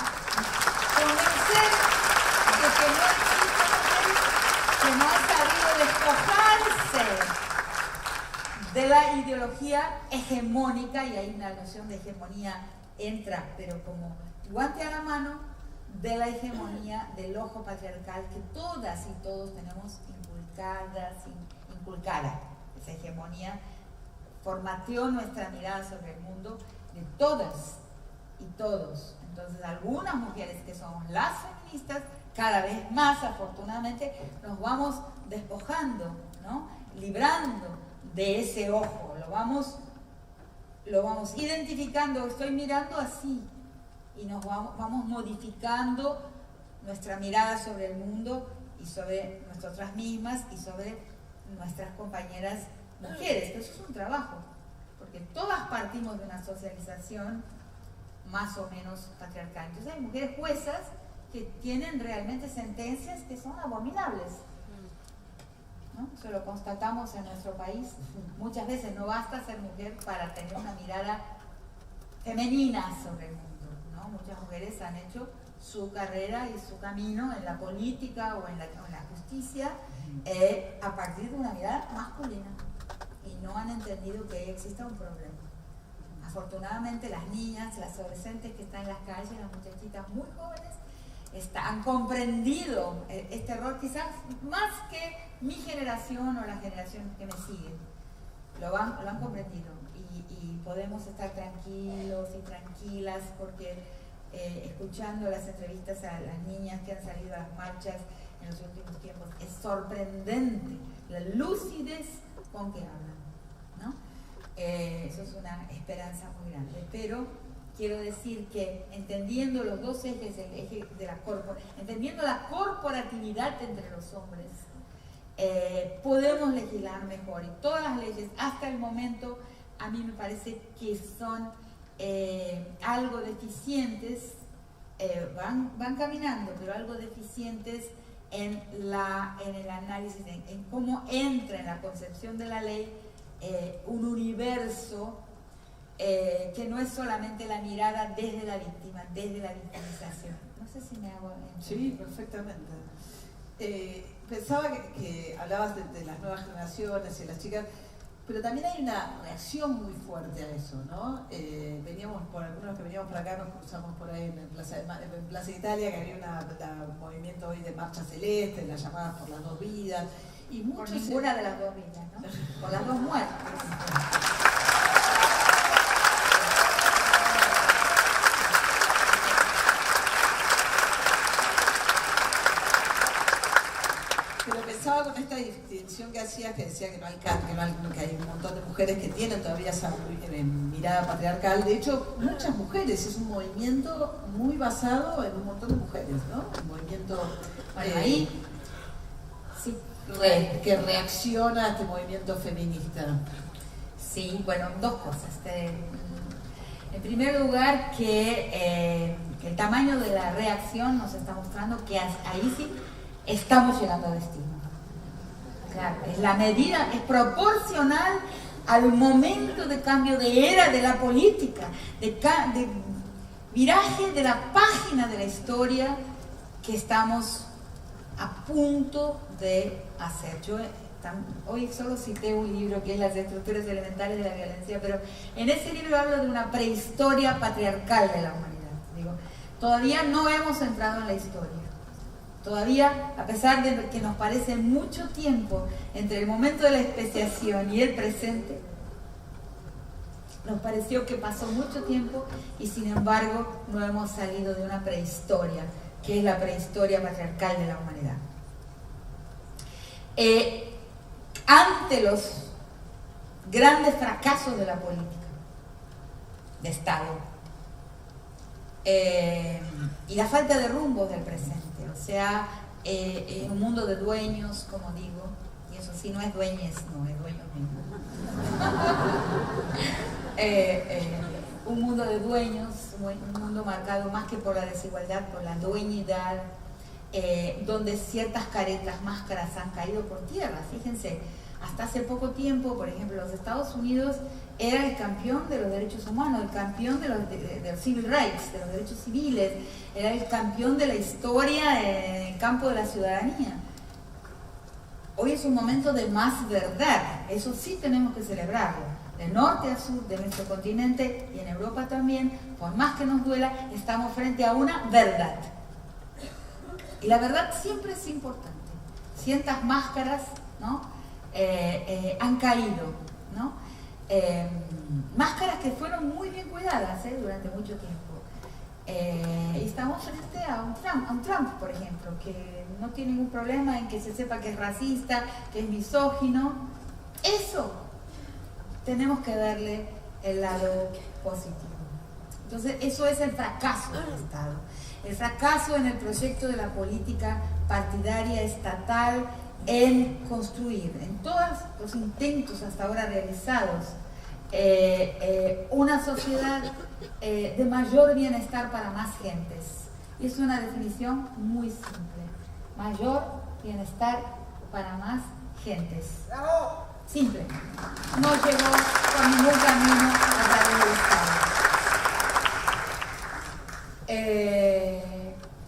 convencer de que no existen mujeres que no han sabido despojarse de la ideología hegemónica, y ahí una noción de hegemonía entra, pero como guante a la mano, de la hegemonía del ojo patriarcal que todas y todos tenemos inculcada. Esa hegemonía formateó nuestra mirada sobre el mundo de todas y todos. Entonces, algunas mujeres que somos las feministas, cada vez más, afortunadamente, nos vamos despojando, ¿no?, librando de ese ojo, lo vamos identificando, estoy mirando así, y nos vamos modificando nuestra mirada sobre el mundo y sobre nosotras mismas y sobre nuestras compañeras mujeres. Pero eso es un trabajo, porque todas partimos de una socialización más o menos patriarcal. Entonces hay mujeres juezas que tienen realmente sentencias que son abominables, ¿no? Eso lo constatamos en nuestro país. Muchas veces no basta ser mujer para tener una mirada femenina sobre el mundo, ¿no? Muchas mujeres han hecho su carrera y su camino en la política o en la justicia a partir de una mirada masculina, y no han entendido que exista un problema. Afortunadamente las niñas, las adolescentes que están en las calles, las muchachitas muy jóvenes, han comprendido este error, quizás más que mi generación o la generación que me sigue. Lo han comprendido, y podemos estar tranquilos y tranquilas, porque escuchando las entrevistas a las niñas que han salido a las marchas en los últimos tiempos, es sorprendente la lucidez con que hablan, ¿no? Eso es una esperanza muy grande, pero quiero decir que entendiendo los dos ejes, el eje de entendiendo la corporatividad entre los hombres, podemos legislar mejor, y todas las leyes hasta el momento a mí me parece que son algo deficientes, van caminando, pero algo deficientes en el análisis, en cómo entra en la concepción de la ley un universo que no es solamente la mirada desde la víctima, desde la victimización. No sé si me hago entender. Sí, perfectamente. Pensaba que hablabas de las nuevas generaciones y las chicas, pero también hay una reacción muy fuerte a eso, ¿no? Algunos que veníamos por acá, nos cruzamos por ahí en Plaza Italia, que había un movimiento hoy de marcha celeste, las llamadas por las dos vidas. Y por ninguna de las dos vidas, ¿no? Por las dos muertes. Pensaba con esta distinción que hacías, que decía que hay un montón de mujeres que tienen todavía esa mirada patriarcal. De hecho, muchas mujeres, es un movimiento muy basado en un montón de mujeres, ¿no? Un movimiento ahí sí, que reacciona a este movimiento feminista. Sí, bueno, dos cosas. En primer lugar, que el tamaño de la reacción nos está mostrando que ahí sí estamos llegando a destino. Claro, la medida es proporcional al momento de cambio de era de la política, de viraje de la página de la historia que estamos a punto de hacer. Yo hoy solo cité un libro que es Las estructuras elementales de la violencia, pero en ese libro hablo de una prehistoria patriarcal de la humanidad. Digo, todavía no hemos entrado en la historia. Todavía, a pesar de que nos parece mucho tiempo entre el momento de la especiación y el presente, nos pareció que pasó mucho tiempo y sin embargo no hemos salido de una prehistoria, que es la prehistoria patriarcal de la humanidad. Ante los grandes fracasos de la política, de Estado, y la falta de rumbo del presente, o sea, un mundo de dueños, como digo, y eso sí no es dueñes, no es dueños mismos. Un mundo de dueños, un mundo marcado más que por la desigualdad, por la dueñidad, donde ciertas caretas, máscaras han caído por tierra. Fíjense, hasta hace poco tiempo, por ejemplo, los Estados Unidos era el campeón de los derechos humanos, el campeón de los civil rights, de los derechos civiles, era el campeón de la historia en el campo de la ciudadanía. Hoy es un momento de más verdad, eso sí tenemos que celebrarlo. De norte a sur de nuestro continente y en Europa también, por más que nos duela, estamos frente a una verdad. Y la verdad siempre es importante. Ciertas máscaras, ¿no? Han caído, ¿no? Máscaras que fueron muy bien cuidadas durante mucho tiempo. Y estamos frente a un Trump, por ejemplo, que no tiene ningún problema en que se sepa que es racista, que es misógino. Eso tenemos que darle el lado positivo. Entonces, eso es el fracaso del Estado. El fracaso en el proyecto de la política partidaria estatal en construir, en todos los intentos hasta ahora realizados, una sociedad de mayor bienestar para más gentes. Y es una definición muy simple. Mayor bienestar para más gentes. Simple. No llegó por ningún camino a través del Estado.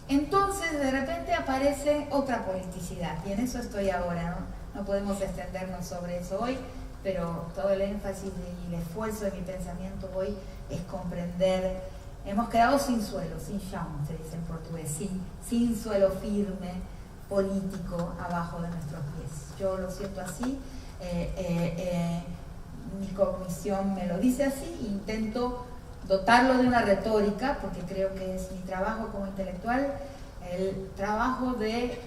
Entonces, de repente aparece otra politicidad, y en eso estoy ahora, ¿no? No podemos extendernos sobre eso hoy, pero todo el énfasis y el esfuerzo de mi pensamiento hoy es comprender. Hemos quedado sin suelo, sin chão, se dice en portugués, sin suelo firme, político, abajo de nuestros pies. Yo lo siento así, mi cognición me lo dice así, intento dotarlo de una retórica, porque creo que es mi trabajo como intelectual, el trabajo de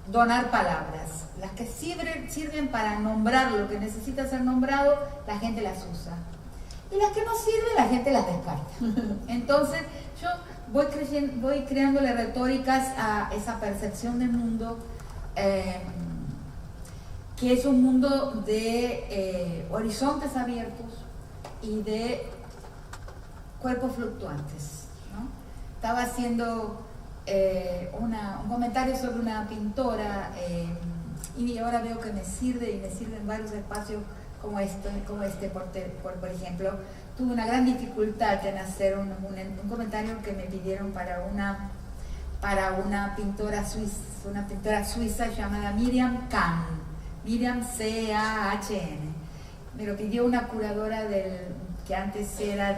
donar palabras. Las que sirven para nombrar lo que necesita ser nombrado, la gente las usa. Y las que no sirven, la gente las descarta. Entonces, yo voy creándole retóricas a esa percepción del mundo, que es un mundo de horizontes abiertos y de cuerpos fluctuantes, ¿no? Estaba haciendo un comentario sobre una pintora y ahora veo que me sirve y me sirven varios espacios como este por ejemplo. Tuve una gran dificultad en hacer un comentario que me pidieron para una pintora suiza llamada Miriam Kahn, Miriam C-A-H-N. Me lo pidió una curadora que antes era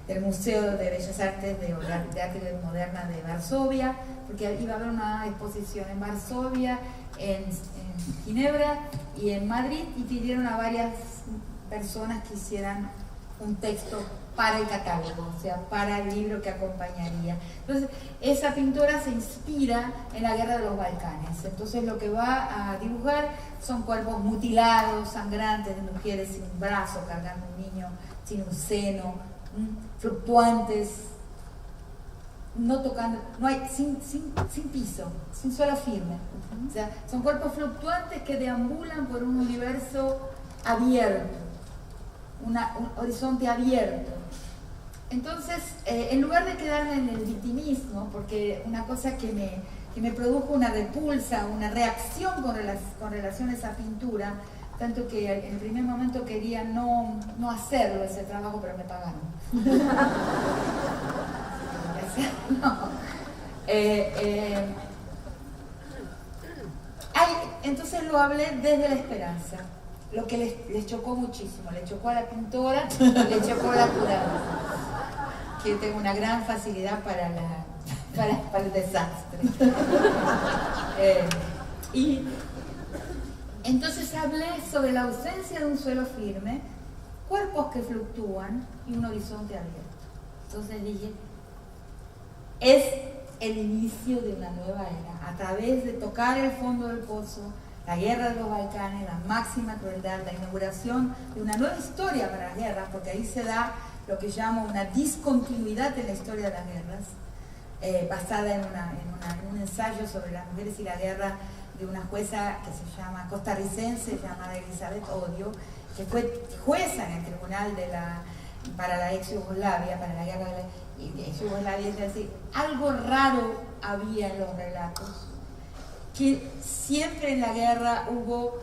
del Museo de Bellas Artes de Arte Moderna de Varsovia, porque iba a haber una exposición en Varsovia, en Ginebra y en Madrid, y pidieron a varias personas que hicieran un texto para el catálogo, o sea, para el libro que acompañaría. Entonces, esa pintora se inspira en la Guerra de los Balcanes. Entonces, lo que va a dibujar son cuerpos mutilados, sangrantes, de mujeres sin un brazo, cargando un niño sin un seno, fluctuantes, no tocando, no hay, sin piso, sin suelo firme. O sea, son cuerpos fluctuantes que deambulan por un universo abierto, un horizonte abierto. Entonces, en lugar de quedarme en el victimismo, porque una cosa que me produjo una repulsa, una reacción con relación a esa pintura, tanto que en el primer momento quería no hacerlo ese trabajo, pero me pagaron. Entonces lo hablé desde la esperanza, lo que les chocó muchísimo, le chocó a la pintora, le chocó a la curadora, que tengo una gran facilidad para el desastre. Y entonces hablé sobre la ausencia de un suelo firme, cuerpos que fluctúan y un horizonte abierto. Entonces dije, es el inicio de una nueva era, a través de tocar el fondo del pozo, la guerra de los Balcanes, la máxima crueldad, la inauguración de una nueva historia para las guerras, porque ahí se da lo que llamo una discontinuidad en la historia de las guerras, basada en un ensayo sobre las mujeres y la guerra de una jueza que se llama costarricense, llamada Elizabeth Odio, que fue jueza en el tribunal para la ex Yugoslavia, para la guerra de la ex Yugoslavia. Es decir, algo raro había en los relatos, que siempre en la guerra hubo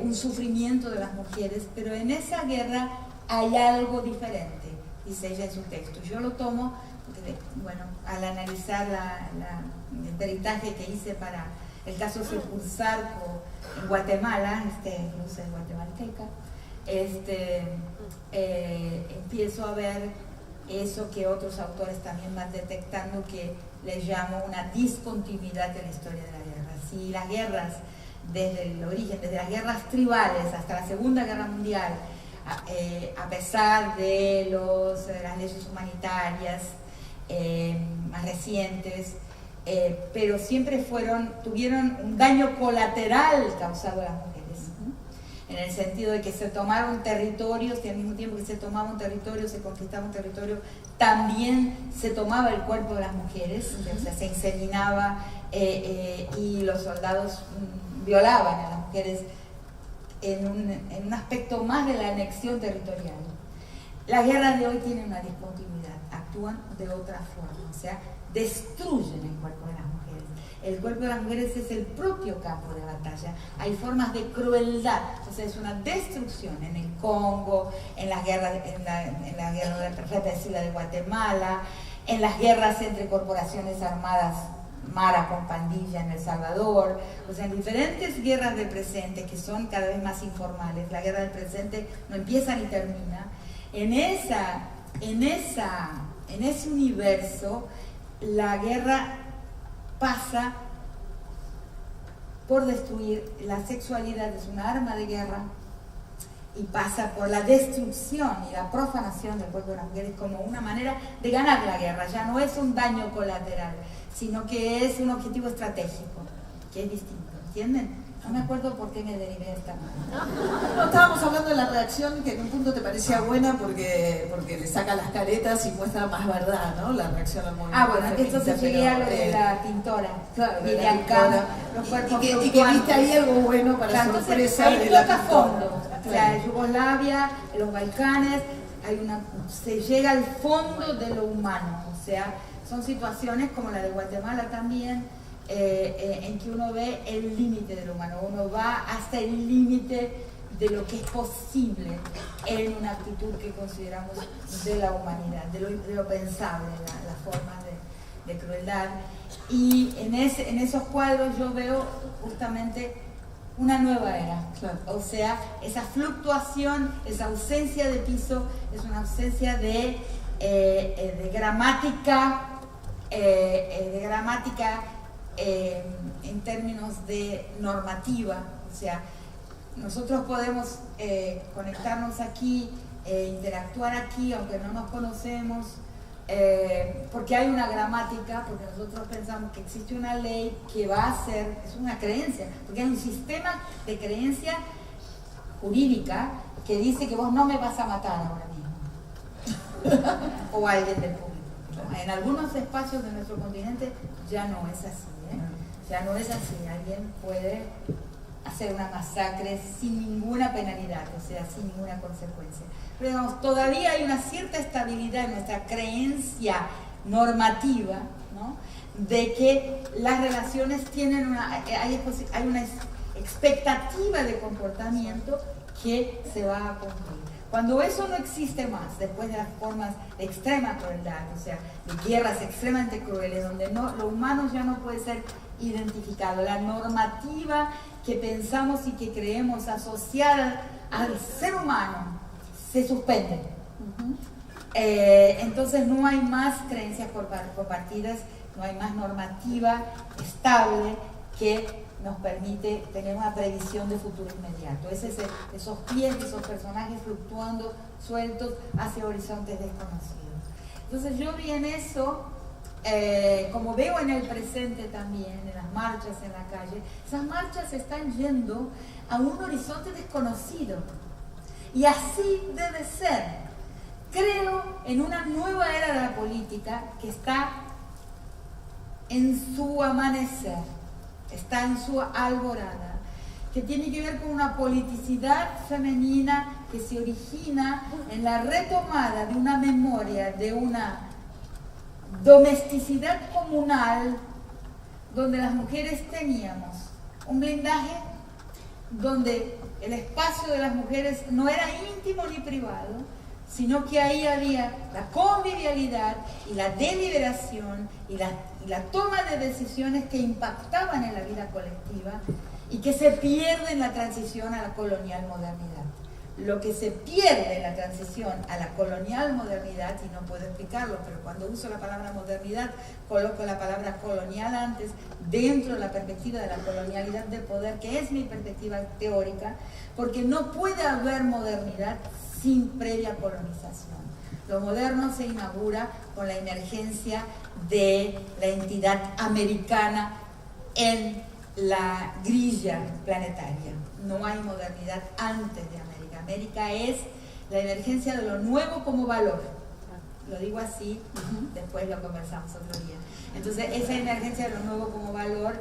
un sufrimiento de las mujeres, pero en esa guerra hay algo diferente, dice ella en su texto. Yo lo tomo, porque, bueno, al analizar el peritaje que hice para el caso Circunsarco en Guatemala, cruce guatemalteca, empiezo a ver eso que otros autores también van detectando, que les llamo una discontinuidad de la historia de la guerra. Si las guerras, desde el origen, desde las guerras tribales hasta la Segunda Guerra Mundial, a pesar de las leyes humanitarias más recientes, pero siempre tuvieron un daño colateral causado a las mujeres, en el sentido de que se tomaron territorios, y al mismo tiempo que se tomaba un territorio, se conquistaba un territorio, también se tomaba el cuerpo de las mujeres, o sea, se inseminaba y los soldados violaban a las mujeres en un aspecto más de la anexión territorial. Las guerras de hoy tienen una discontinuidad, actúan de otra forma, o sea, destruyen el cuerpo de las mujeres. El cuerpo de las mujeres es el propio campo de batalla. Hay formas de crueldad, o sea, es una destrucción en el Congo, en la guerra represiva de Guatemala, en las guerras entre corporaciones armadas, Mara con pandilla en El Salvador, o sea, en diferentes guerras del presente que son cada vez más informales. La guerra del presente no empieza ni termina. En ese universo, la guerra pasa por destruir. La sexualidad es una arma de guerra y pasa por la destrucción y la profanación del cuerpo de las mujeres como una manera de ganar la guerra. Ya no es un daño colateral, sino que es un objetivo estratégico, que es distinto, ¿entienden? No me acuerdo por qué me derivé de esta manera. No, estábamos hablando de la reacción, que en un punto te parecía buena porque le saca las caretas y muestra más verdad, ¿no? La reacción al movimiento. Bueno, esto se llegué a lo de la pintora. Claro, de la pintora. Los cuerpos y que viste ahí algo bueno para sorpresa de la toca fondo. O sea, Yugoslavia, los Balcanes, se llega al fondo de lo humano. O sea, son situaciones como la de Guatemala también, en que uno ve el límite de lo humano, uno va hasta el límite de lo que es posible en una actitud que consideramos de la humanidad, de lo pensable, las formas de crueldad. Y en esos cuadros yo veo justamente una nueva era. Claro. O sea, esa fluctuación, esa ausencia de piso, es una ausencia de gramática, en términos de normativa. O sea, nosotros podemos conectarnos aquí, interactuar aquí, aunque no nos conocemos, porque hay una gramática, porque nosotros pensamos que existe una ley que va a ser, es una creencia, porque hay un sistema de creencia jurídica que dice que vos no me vas a matar ahora mismo, o alguien del público. En algunos espacios de nuestro continente ya no es así, ya no es así, alguien puede hacer una masacre sin ninguna penalidad, o sea, sin ninguna consecuencia. Pero digamos, todavía hay una cierta estabilidad en nuestra creencia normativa, ¿no?, de que las relaciones tienen hay una expectativa de comportamiento que se va a cumplir. Cuando eso no existe más, después de las formas de extrema crueldad, o sea, de guerras extremadamente crueles, donde lo humano ya no puede ser identificado, la normativa que pensamos y que creemos asociada al ser humano se suspende. Entonces no hay más creencias compartidas, no hay más normativa estable que nos permite tener una previsión de futuro inmediato. Esos pies de esos personajes fluctuando sueltos hacia horizontes desconocidos. Entonces yo vi en eso, como veo en el presente también, en las marchas en la calle, esas marchas están yendo a un horizonte desconocido. Y así debe ser. Creo en una nueva era de la política que está en su amanecer, está en su alborada, que tiene que ver con una politicidad femenina que se origina en la retomada de una memoria, de una domesticidad comunal, donde las mujeres teníamos un blindaje, donde el espacio de las mujeres no era íntimo ni privado, sino que ahí había la convivialidad y la deliberación y la toma de decisiones que impactaban en la vida colectiva y que se pierde en la transición a la colonial modernidad. Lo que se pierde en la transición a la colonial modernidad, y no puedo explicarlo, pero cuando uso la palabra modernidad, coloco la palabra colonial antes, dentro de la perspectiva de la colonialidad del poder, que es mi perspectiva teórica, porque no puede haber modernidad sin previa colonización. Lo moderno se inaugura con la emergencia de la entidad americana en la grilla planetaria. No hay modernidad antes de América. América es la emergencia de lo nuevo como valor. Lo digo así, después lo conversamos otro día. Entonces, esa emergencia de lo nuevo como valor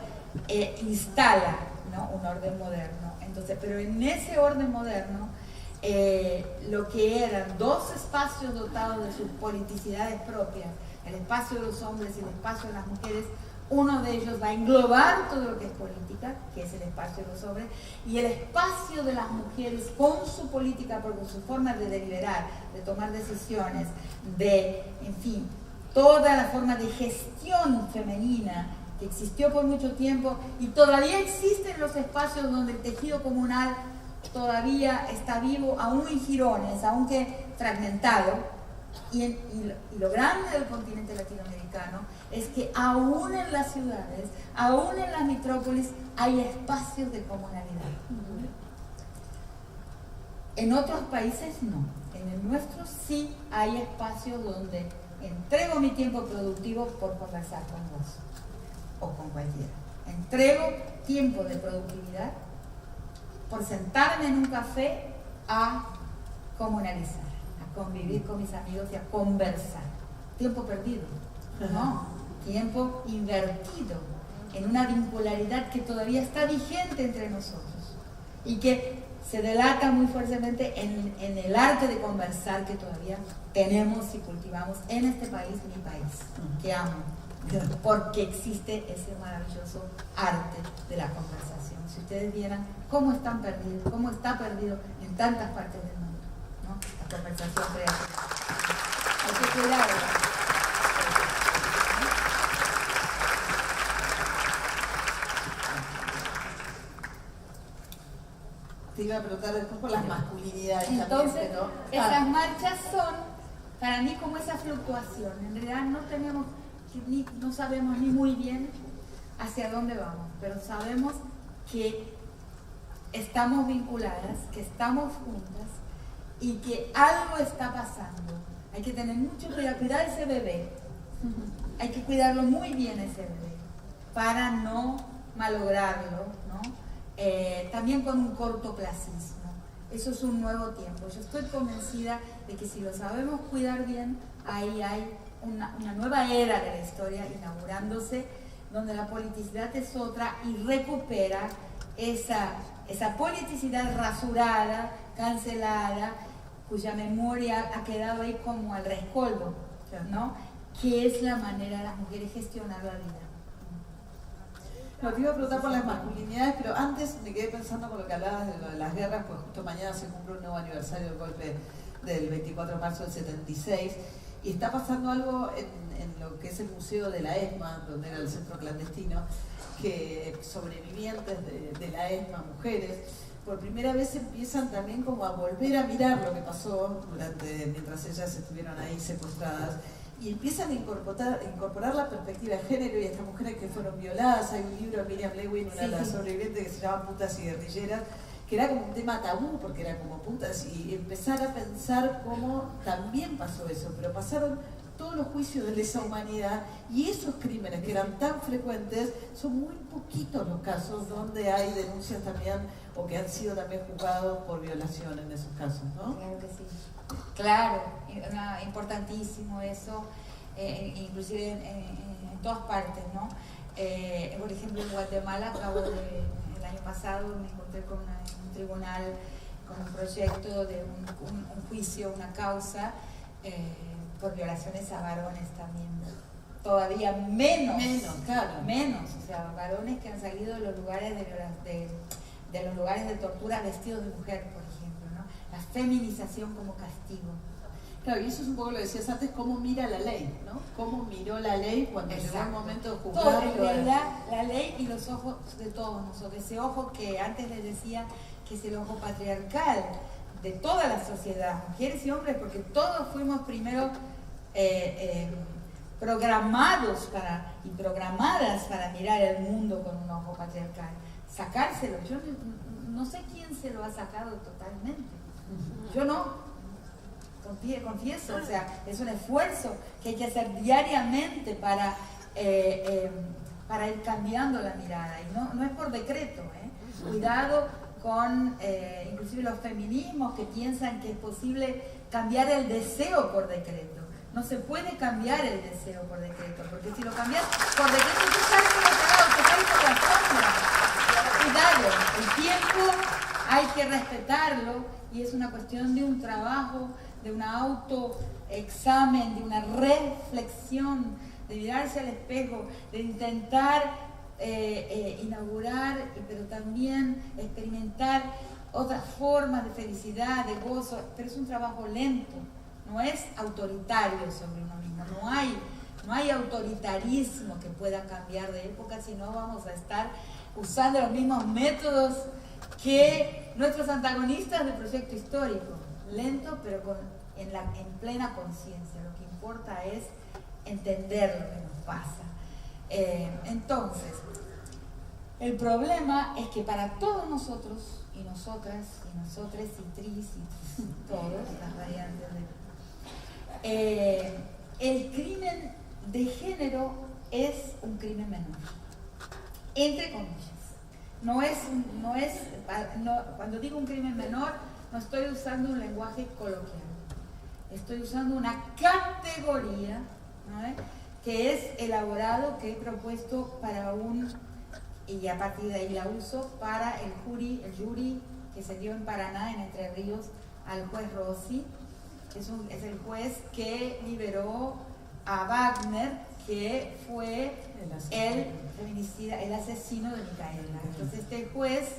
instala, ¿no?, un orden moderno. Entonces, pero en ese orden moderno, lo que eran dos espacios dotados de sus politicidades propias, el espacio de los hombres y el espacio de las mujeres, uno de ellos va a englobar todo lo que es política, que es el espacio de los hombres, y el espacio de las mujeres con su política, con su forma de deliberar, de tomar decisiones, en fin, toda la forma de gestión femenina que existió por mucho tiempo y todavía existen los espacios donde el tejido comunal todavía está vivo, aún en jirones, aunque fragmentado. Y lo grande del continente latinoamericano es que aún en las ciudades, aún en las metrópolis, hay espacios de comunalidad. En otros países no. En el nuestro sí hay espacios donde entrego mi tiempo productivo por conversar con vos o con cualquiera. Entrego tiempo de productividad por sentarme en un café a comunalizar, a convivir con mis amigos y a conversar. Tiempo perdido, no, tiempo invertido en una vincularidad que todavía está vigente entre nosotros y que se delata muy fuertemente en el arte de conversar que todavía tenemos y cultivamos en este país, mi país, que amo, porque existe ese maravilloso arte de la conversación. Si ustedes vieran cómo está perdido en tantas partes del mundo, ¿no? La conversación creativa. Hay que cuidarla. Te iba a preguntar después por las masculinidades. Entonces, también, pero... esas marchas son, para mí, como esa fluctuación. En realidad no sabemos ni muy bien hacia dónde vamos, pero sabemos que estamos vinculadas, que estamos juntas y que algo está pasando. Hay que tener mucho cuidado, cuidar ese bebé. Hay que cuidarlo muy bien ese bebé para no malograrlo, ¿no? También con un cortoplacismo. Eso es un nuevo tiempo. Yo estoy convencida de que si lo sabemos cuidar bien, ahí hay una nueva era de la historia inaugurándose, donde la politicidad es otra y recupera esa politicidad rasurada, cancelada, cuya memoria ha quedado ahí como al rescoldo, ¿no? Que es la manera de las mujeres gestionar la vida. No, te iba a preguntar por las masculinidades, pero antes me quedé pensando con lo que hablabas de lo de las guerras, pues justo mañana se cumple un nuevo aniversario del golpe del 24 de marzo del 76, y está pasando algo en lo que es el Museo de la ESMA, donde era el centro clandestino, que sobrevivientes de la ESMA, mujeres, por primera vez empiezan también como a volver a mirar lo que pasó mientras ellas estuvieron ahí secuestradas, y empiezan a incorporar la perspectiva de género y estas mujeres que fueron violadas. Hay un libro de Miriam Lewin, una de las sobrevivientes, que se llama Putas y Guerrilleras, que era como un tema tabú porque era como putas, y empezar a pensar cómo también pasó eso, pero pasaron todos los juicios de lesa humanidad, y esos crímenes que eran tan frecuentes, son muy poquitos los casos donde hay denuncias también o que han sido también juzgados por violación en esos casos, ¿no? Claro que sí. Claro, importantísimo eso, inclusive en todas partes, ¿no? Por ejemplo, en Guatemala, el año pasado me encontré con un tribunal, con un proyecto de un juicio, una causa por violaciones a varones también. Todavía menos, claro. Menos, o sea, varones que han salido de los lugares de los lugares de tortura vestidos de mujer, por ejemplo, ¿no? La feminización como castigo. Claro, y eso es un poco lo que decías antes, cómo mira la ley, ¿no? Cómo miró la ley cuando llegó el momento de juzgar. Todo, en realidad, la ley y los ojos de todos nosotros. Ese ojo que antes les decía que es el ojo patriarcal de toda la sociedad, mujeres y hombres, porque todos fuimos primero programados y programadas para mirar el mundo con un ojo patriarcal. Sacárselo, yo no sé quién se lo ha sacado totalmente. Yo no, confieso, o sea, es un esfuerzo que hay que hacer diariamente para ir cambiando la mirada, y no es por decreto, Cuidado con inclusive los feminismos que piensan que es posible cambiar el deseo por decreto. No se puede cambiar el deseo por decreto, porque si lo cambias por decreto, tú sabes que te caes por la sombra. Cuidado, el tiempo hay que respetarlo, y es una cuestión de un trabajo, de un autoexamen, de una reflexión, de mirarse al espejo, de intentar inaugurar, pero también experimentar otras formas de felicidad, de gozo, pero es un trabajo lento, no es autoritario sobre uno mismo, no hay autoritarismo que pueda cambiar de época, sino vamos a estar usando los mismos métodos que nuestros antagonistas del proyecto histórico, lento pero en plena conciencia. Lo que importa es entender lo que nos pasa. Entonces, el problema es que para todos nosotros y nosotras y nosotres y tris y todos las variantes el crimen de género es un crimen menor, entre comillas. Cuando digo un crimen menor, no estoy usando un lenguaje coloquial, estoy usando una categoría, ¿no? Que es elaborado, que he propuesto para y a partir de ahí la uso para el jury que se dio en Paraná, en Entre Ríos, al juez Rossi. Es el juez que liberó a Wagner, que fue el feminicida, el asesino de Micaela. Entonces este juez,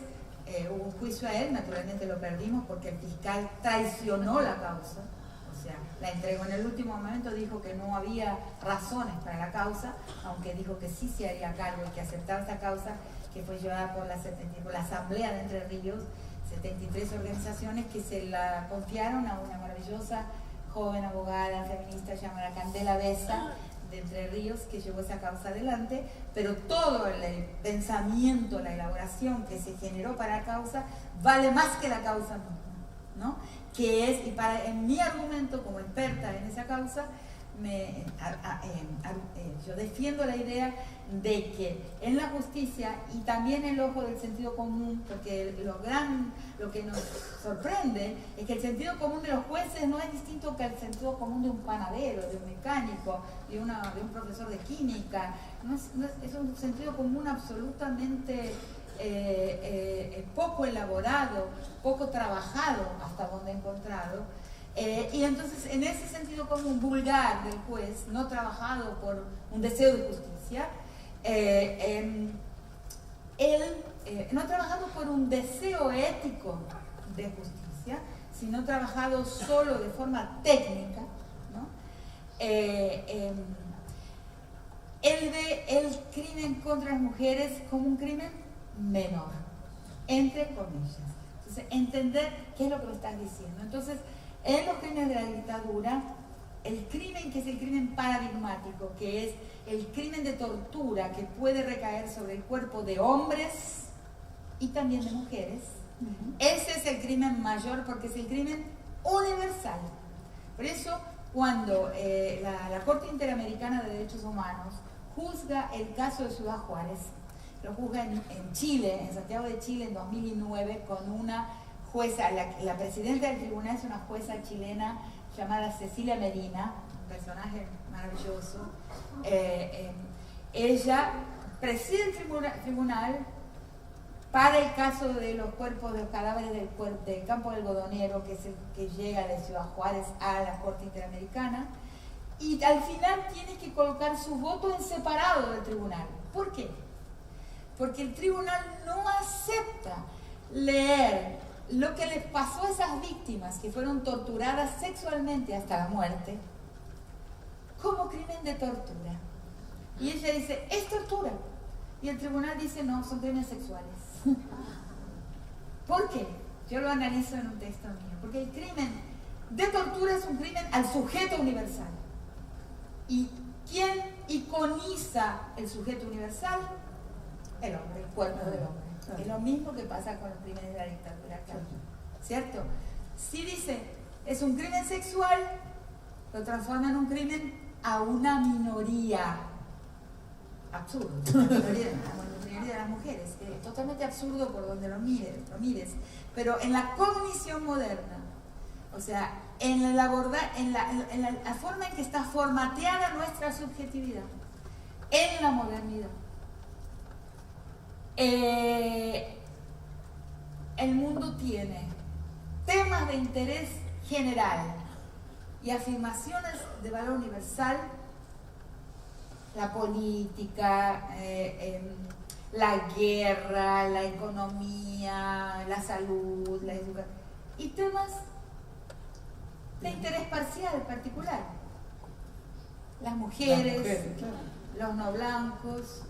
hubo un juicio a él, naturalmente lo perdimos porque el fiscal traicionó la causa, o sea, la entregó en el último momento, dijo que no había razones para la causa, aunque dijo que sí se haría cargo y que aceptaba esta causa, que fue llevada por la Asamblea de Entre Ríos, 73 organizaciones que se la confiaron a una maravillosa joven abogada feminista llamada Candela Besa de Entre Ríos, que llevó esa causa adelante, pero todo el pensamiento, la elaboración que se generó para la causa vale más que la causa misma, ¿no? Que es, y en mi argumento como experta en esa causa, yo defiendo la idea de que en la justicia y también en el ojo del sentido común, porque lo que nos sorprende es que el sentido común de los jueces no es distinto que el sentido común de un panadero, de un mecánico, de un profesor de química. Es un sentido común absolutamente poco elaborado, poco trabajado hasta donde he encontrado. Y entonces en ese sentido común vulgar del juez, no trabajado por un deseo de justicia, no trabajado por un deseo ético de justicia, sino trabajado solo de forma técnica, ¿no? Él ve el crimen contra las mujeres como un crimen menor, entre comillas. Entonces, entender qué es lo que me estás diciendo. Entonces, en los crímenes de la dictadura, el crimen que es el crimen paradigmático, que es el crimen de tortura que puede recaer sobre el cuerpo de hombres y también de mujeres, ese es el crimen mayor porque es el crimen universal. Por eso, cuando la Corte Interamericana de Derechos Humanos juzga el caso de Ciudad Juárez, lo juzga en Chile, en Santiago de Chile, en 2009, con una jueza, la presidenta del tribunal es una jueza chilena llamada Cecilia Medina, un personaje maravilloso. Ella preside el tribunal para el caso de los cuerpos, de los cadáveres del campo del algodonero, que es el que llega de Ciudad Juárez a la Corte Interamericana, y al final tiene que colocar su voto en separado del tribunal. ¿Por qué? Porque el tribunal no acepta leer lo que les pasó a esas víctimas que fueron torturadas sexualmente hasta la muerte como crimen de tortura. Y ella dice, es tortura. Y el tribunal dice, no, son crímenes sexuales. ¿Por qué? Yo lo analizo en un texto mío. Porque el crimen de tortura es un crimen al sujeto universal. ¿Y quién iconiza el sujeto universal? El hombre, el cuerpo del hombre. Es lo mismo que pasa con los crímenes de la dictadura, ¿cierto? Si dice, es un crimen sexual, lo transforma en un crimen a una minoría. Absurdo. La minoría de las mujeres. Totalmente absurdo por donde lo mires. Pero en la cognición moderna, o sea, en la forma en que está formateada nuestra subjetividad, en la modernidad, el mundo tiene temas de interés general y afirmaciones de valor universal, la política, la guerra, la economía, la salud, la educación, y temas de interés parcial, particular. Las mujeres, claro. Los no blancos,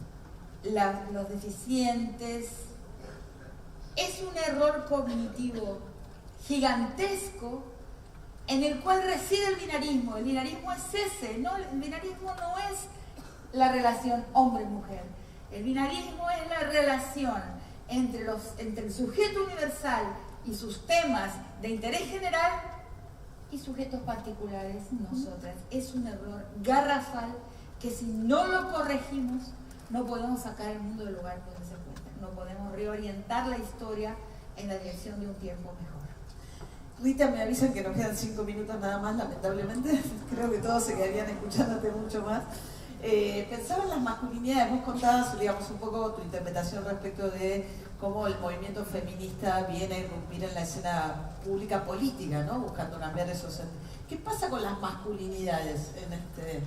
los deficientes. Es un error cognitivo gigantesco en el cual reside el binarismo. El binarismo es ese, ¿no? El binarismo no es la relación hombre-mujer. El binarismo es la relación entre el sujeto universal y sus temas de interés general y sujetos particulares, nosotras. Es un error garrafal que si no lo corregimos no podemos sacar el mundo del lugar donde se encuentra. No podemos reorientar la historia en la dirección de un tiempo mejor. Rita, me avisan que nos quedan 5 minutos nada más, lamentablemente. Creo que todos se quedarían escuchándote mucho más. Pensaba en las masculinidades, vos contabas, digamos, un poco tu interpretación respecto de cómo el movimiento feminista viene a irrumpir en la escena pública política, ¿no? Buscando cambiar esos... ¿Qué pasa con las masculinidades en este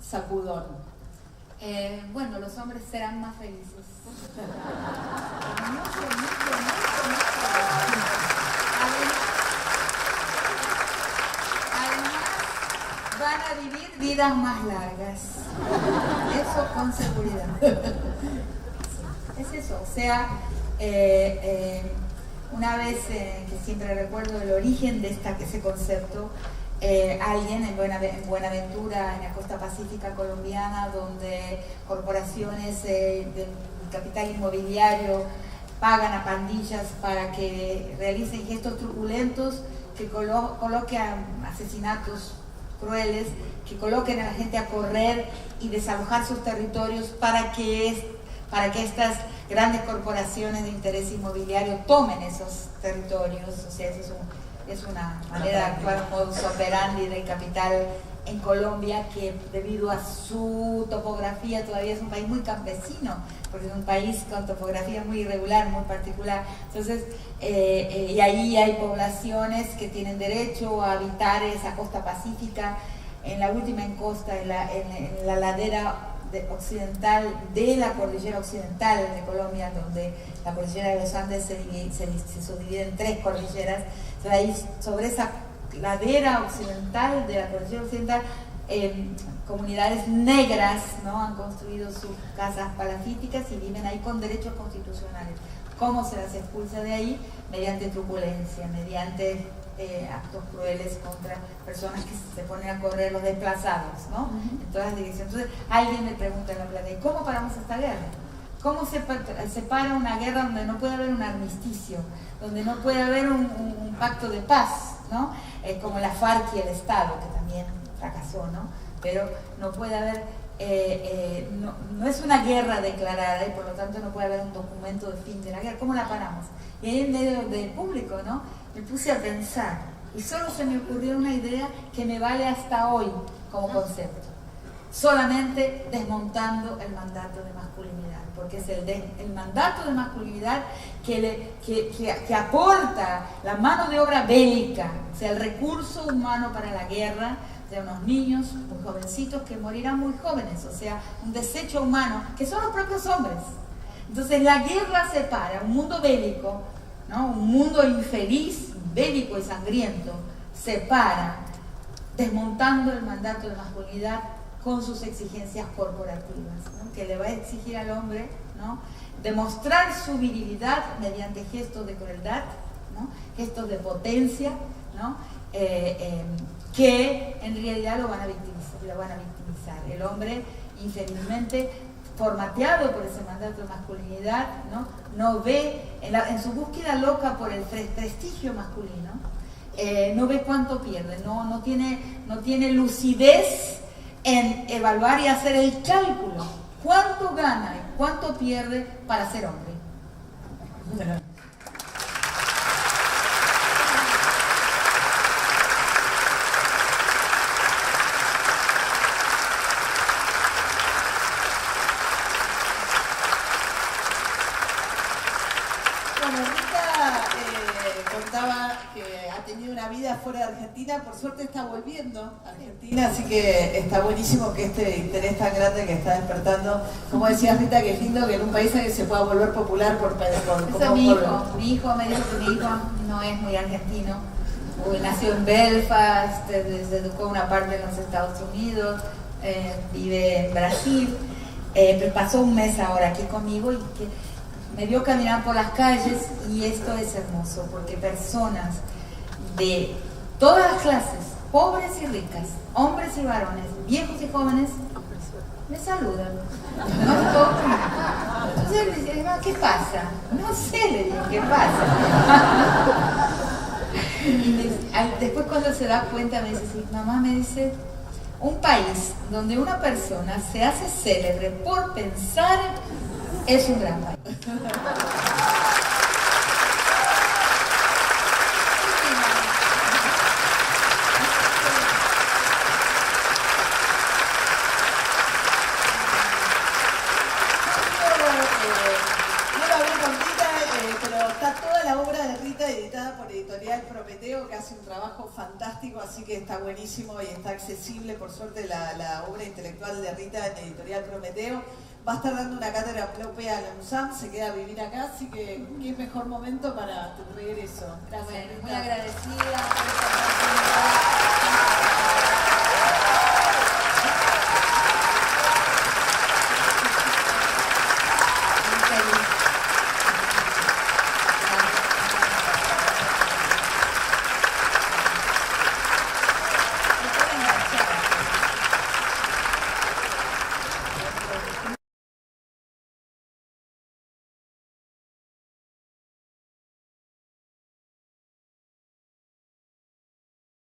sacudón? Bueno, los hombres serán más felices. Además, van a vivir vidas más largas. Eso con seguridad. Es eso, o sea, una vez que siempre recuerdo el origen de ese concepto, alguien en Buenaventura, en la costa pacífica colombiana, donde corporaciones del capital inmobiliario pagan a pandillas para que realicen gestos truculentos, que coloquen asesinatos crueles, que coloquen a la gente a correr y desalojar sus territorios para que estas grandes corporaciones de interés inmobiliario tomen esos territorios. O sea, eso es una manera de actuar, un modus operandi del capital en Colombia, que debido a su topografía todavía es un país muy campesino, porque es un país con topografía muy irregular, muy particular. Entonces, y ahí hay poblaciones que tienen derecho a habitar esa costa pacífica, en la última encosta, en la ladera occidental de la cordillera occidental de Colombia, donde la cordillera de los Andes se subdivide en 3 cordilleras. Entonces, ahí, sobre esa ladera occidental de la cordillera occidental, comunidades negras, ¿no?, han construido sus casas palafíticas y viven ahí con derechos constitucionales. ¿Cómo se las expulsa de ahí? Mediante truculencia, mediante actos crueles contra personas que se ponen a correr, los desplazados, ¿no?, en todas las direcciones. Entonces, alguien me pregunta en la plata, ¿y cómo paramos esta guerra? ¿Cómo se para una guerra donde no puede haber un armisticio, donde no puede haber un pacto de paz, ¿no? Como la FARC y el Estado, que también fracasó, ¿no? Pero no puede haber, no es una guerra declarada y por lo tanto no puede haber un documento de fin de la guerra. ¿Cómo la paramos? Y ahí en medio del público, ¿no?, me puse a pensar y solo se me ocurrió una idea que me vale hasta hoy como concepto. Solamente desmontando el mandato de masculinidad, porque es el mandato de masculinidad que aporta la mano de obra bélica, o sea, el recurso humano para la guerra, de unos niños muy jovencitos que morirán muy jóvenes, o sea, un desecho humano, que son los propios hombres. Entonces la guerra separa un mundo bélico, ¿no?, un mundo infeliz, bélico y sangriento, separa, desmontando el mandato de masculinidad con sus exigencias corporativas, ¿no?, que le va a exigir al hombre, ¿no?, demostrar su virilidad mediante gestos de crueldad, ¿no?, gestos de potencia, ¿no?, que en realidad lo van a victimizar. El hombre, infelizmente, formateado por ese mandato de masculinidad, no ve, en su búsqueda loca por el prestigio masculino, no ve cuánto pierde, no tiene lucidez en evaluar y hacer el cálculo, cuánto gana y cuánto pierde para ser hombre. Fuera de Argentina, por suerte está volviendo a Argentina, así que está buenísimo que este interés tan grande que está despertando, como decía Rita, que es lindo que en un país se pueda volver popular por mi hijo me dijo que mi hijo no es muy argentino, nació en Belfast, se educó una parte en los Estados Unidos, vive en Brasil, pero pasó un mes ahora aquí conmigo y que me vio caminar por las calles, y esto es hermoso porque personas de todas las clases, pobres y ricas, hombres y varones, viejos y jóvenes, me saludan. No todos. Entonces le dice, ¿qué pasa? No sé, le digo, ¿qué pasa? Y después, cuando se da cuenta, me dice, sí, mamá, me dice, un país donde una persona se hace célebre por pensar es un gran país. Prometeo, que hace un trabajo fantástico, así que está buenísimo y está accesible, por suerte, la obra intelectual de Rita en Editorial Prometeo. Va a estar dando una cátedra propia a la UNSAM, se queda a vivir acá, así que qué mejor momento para tu regreso. Gracias. Bueno, muy agradecida por esta oportunidad.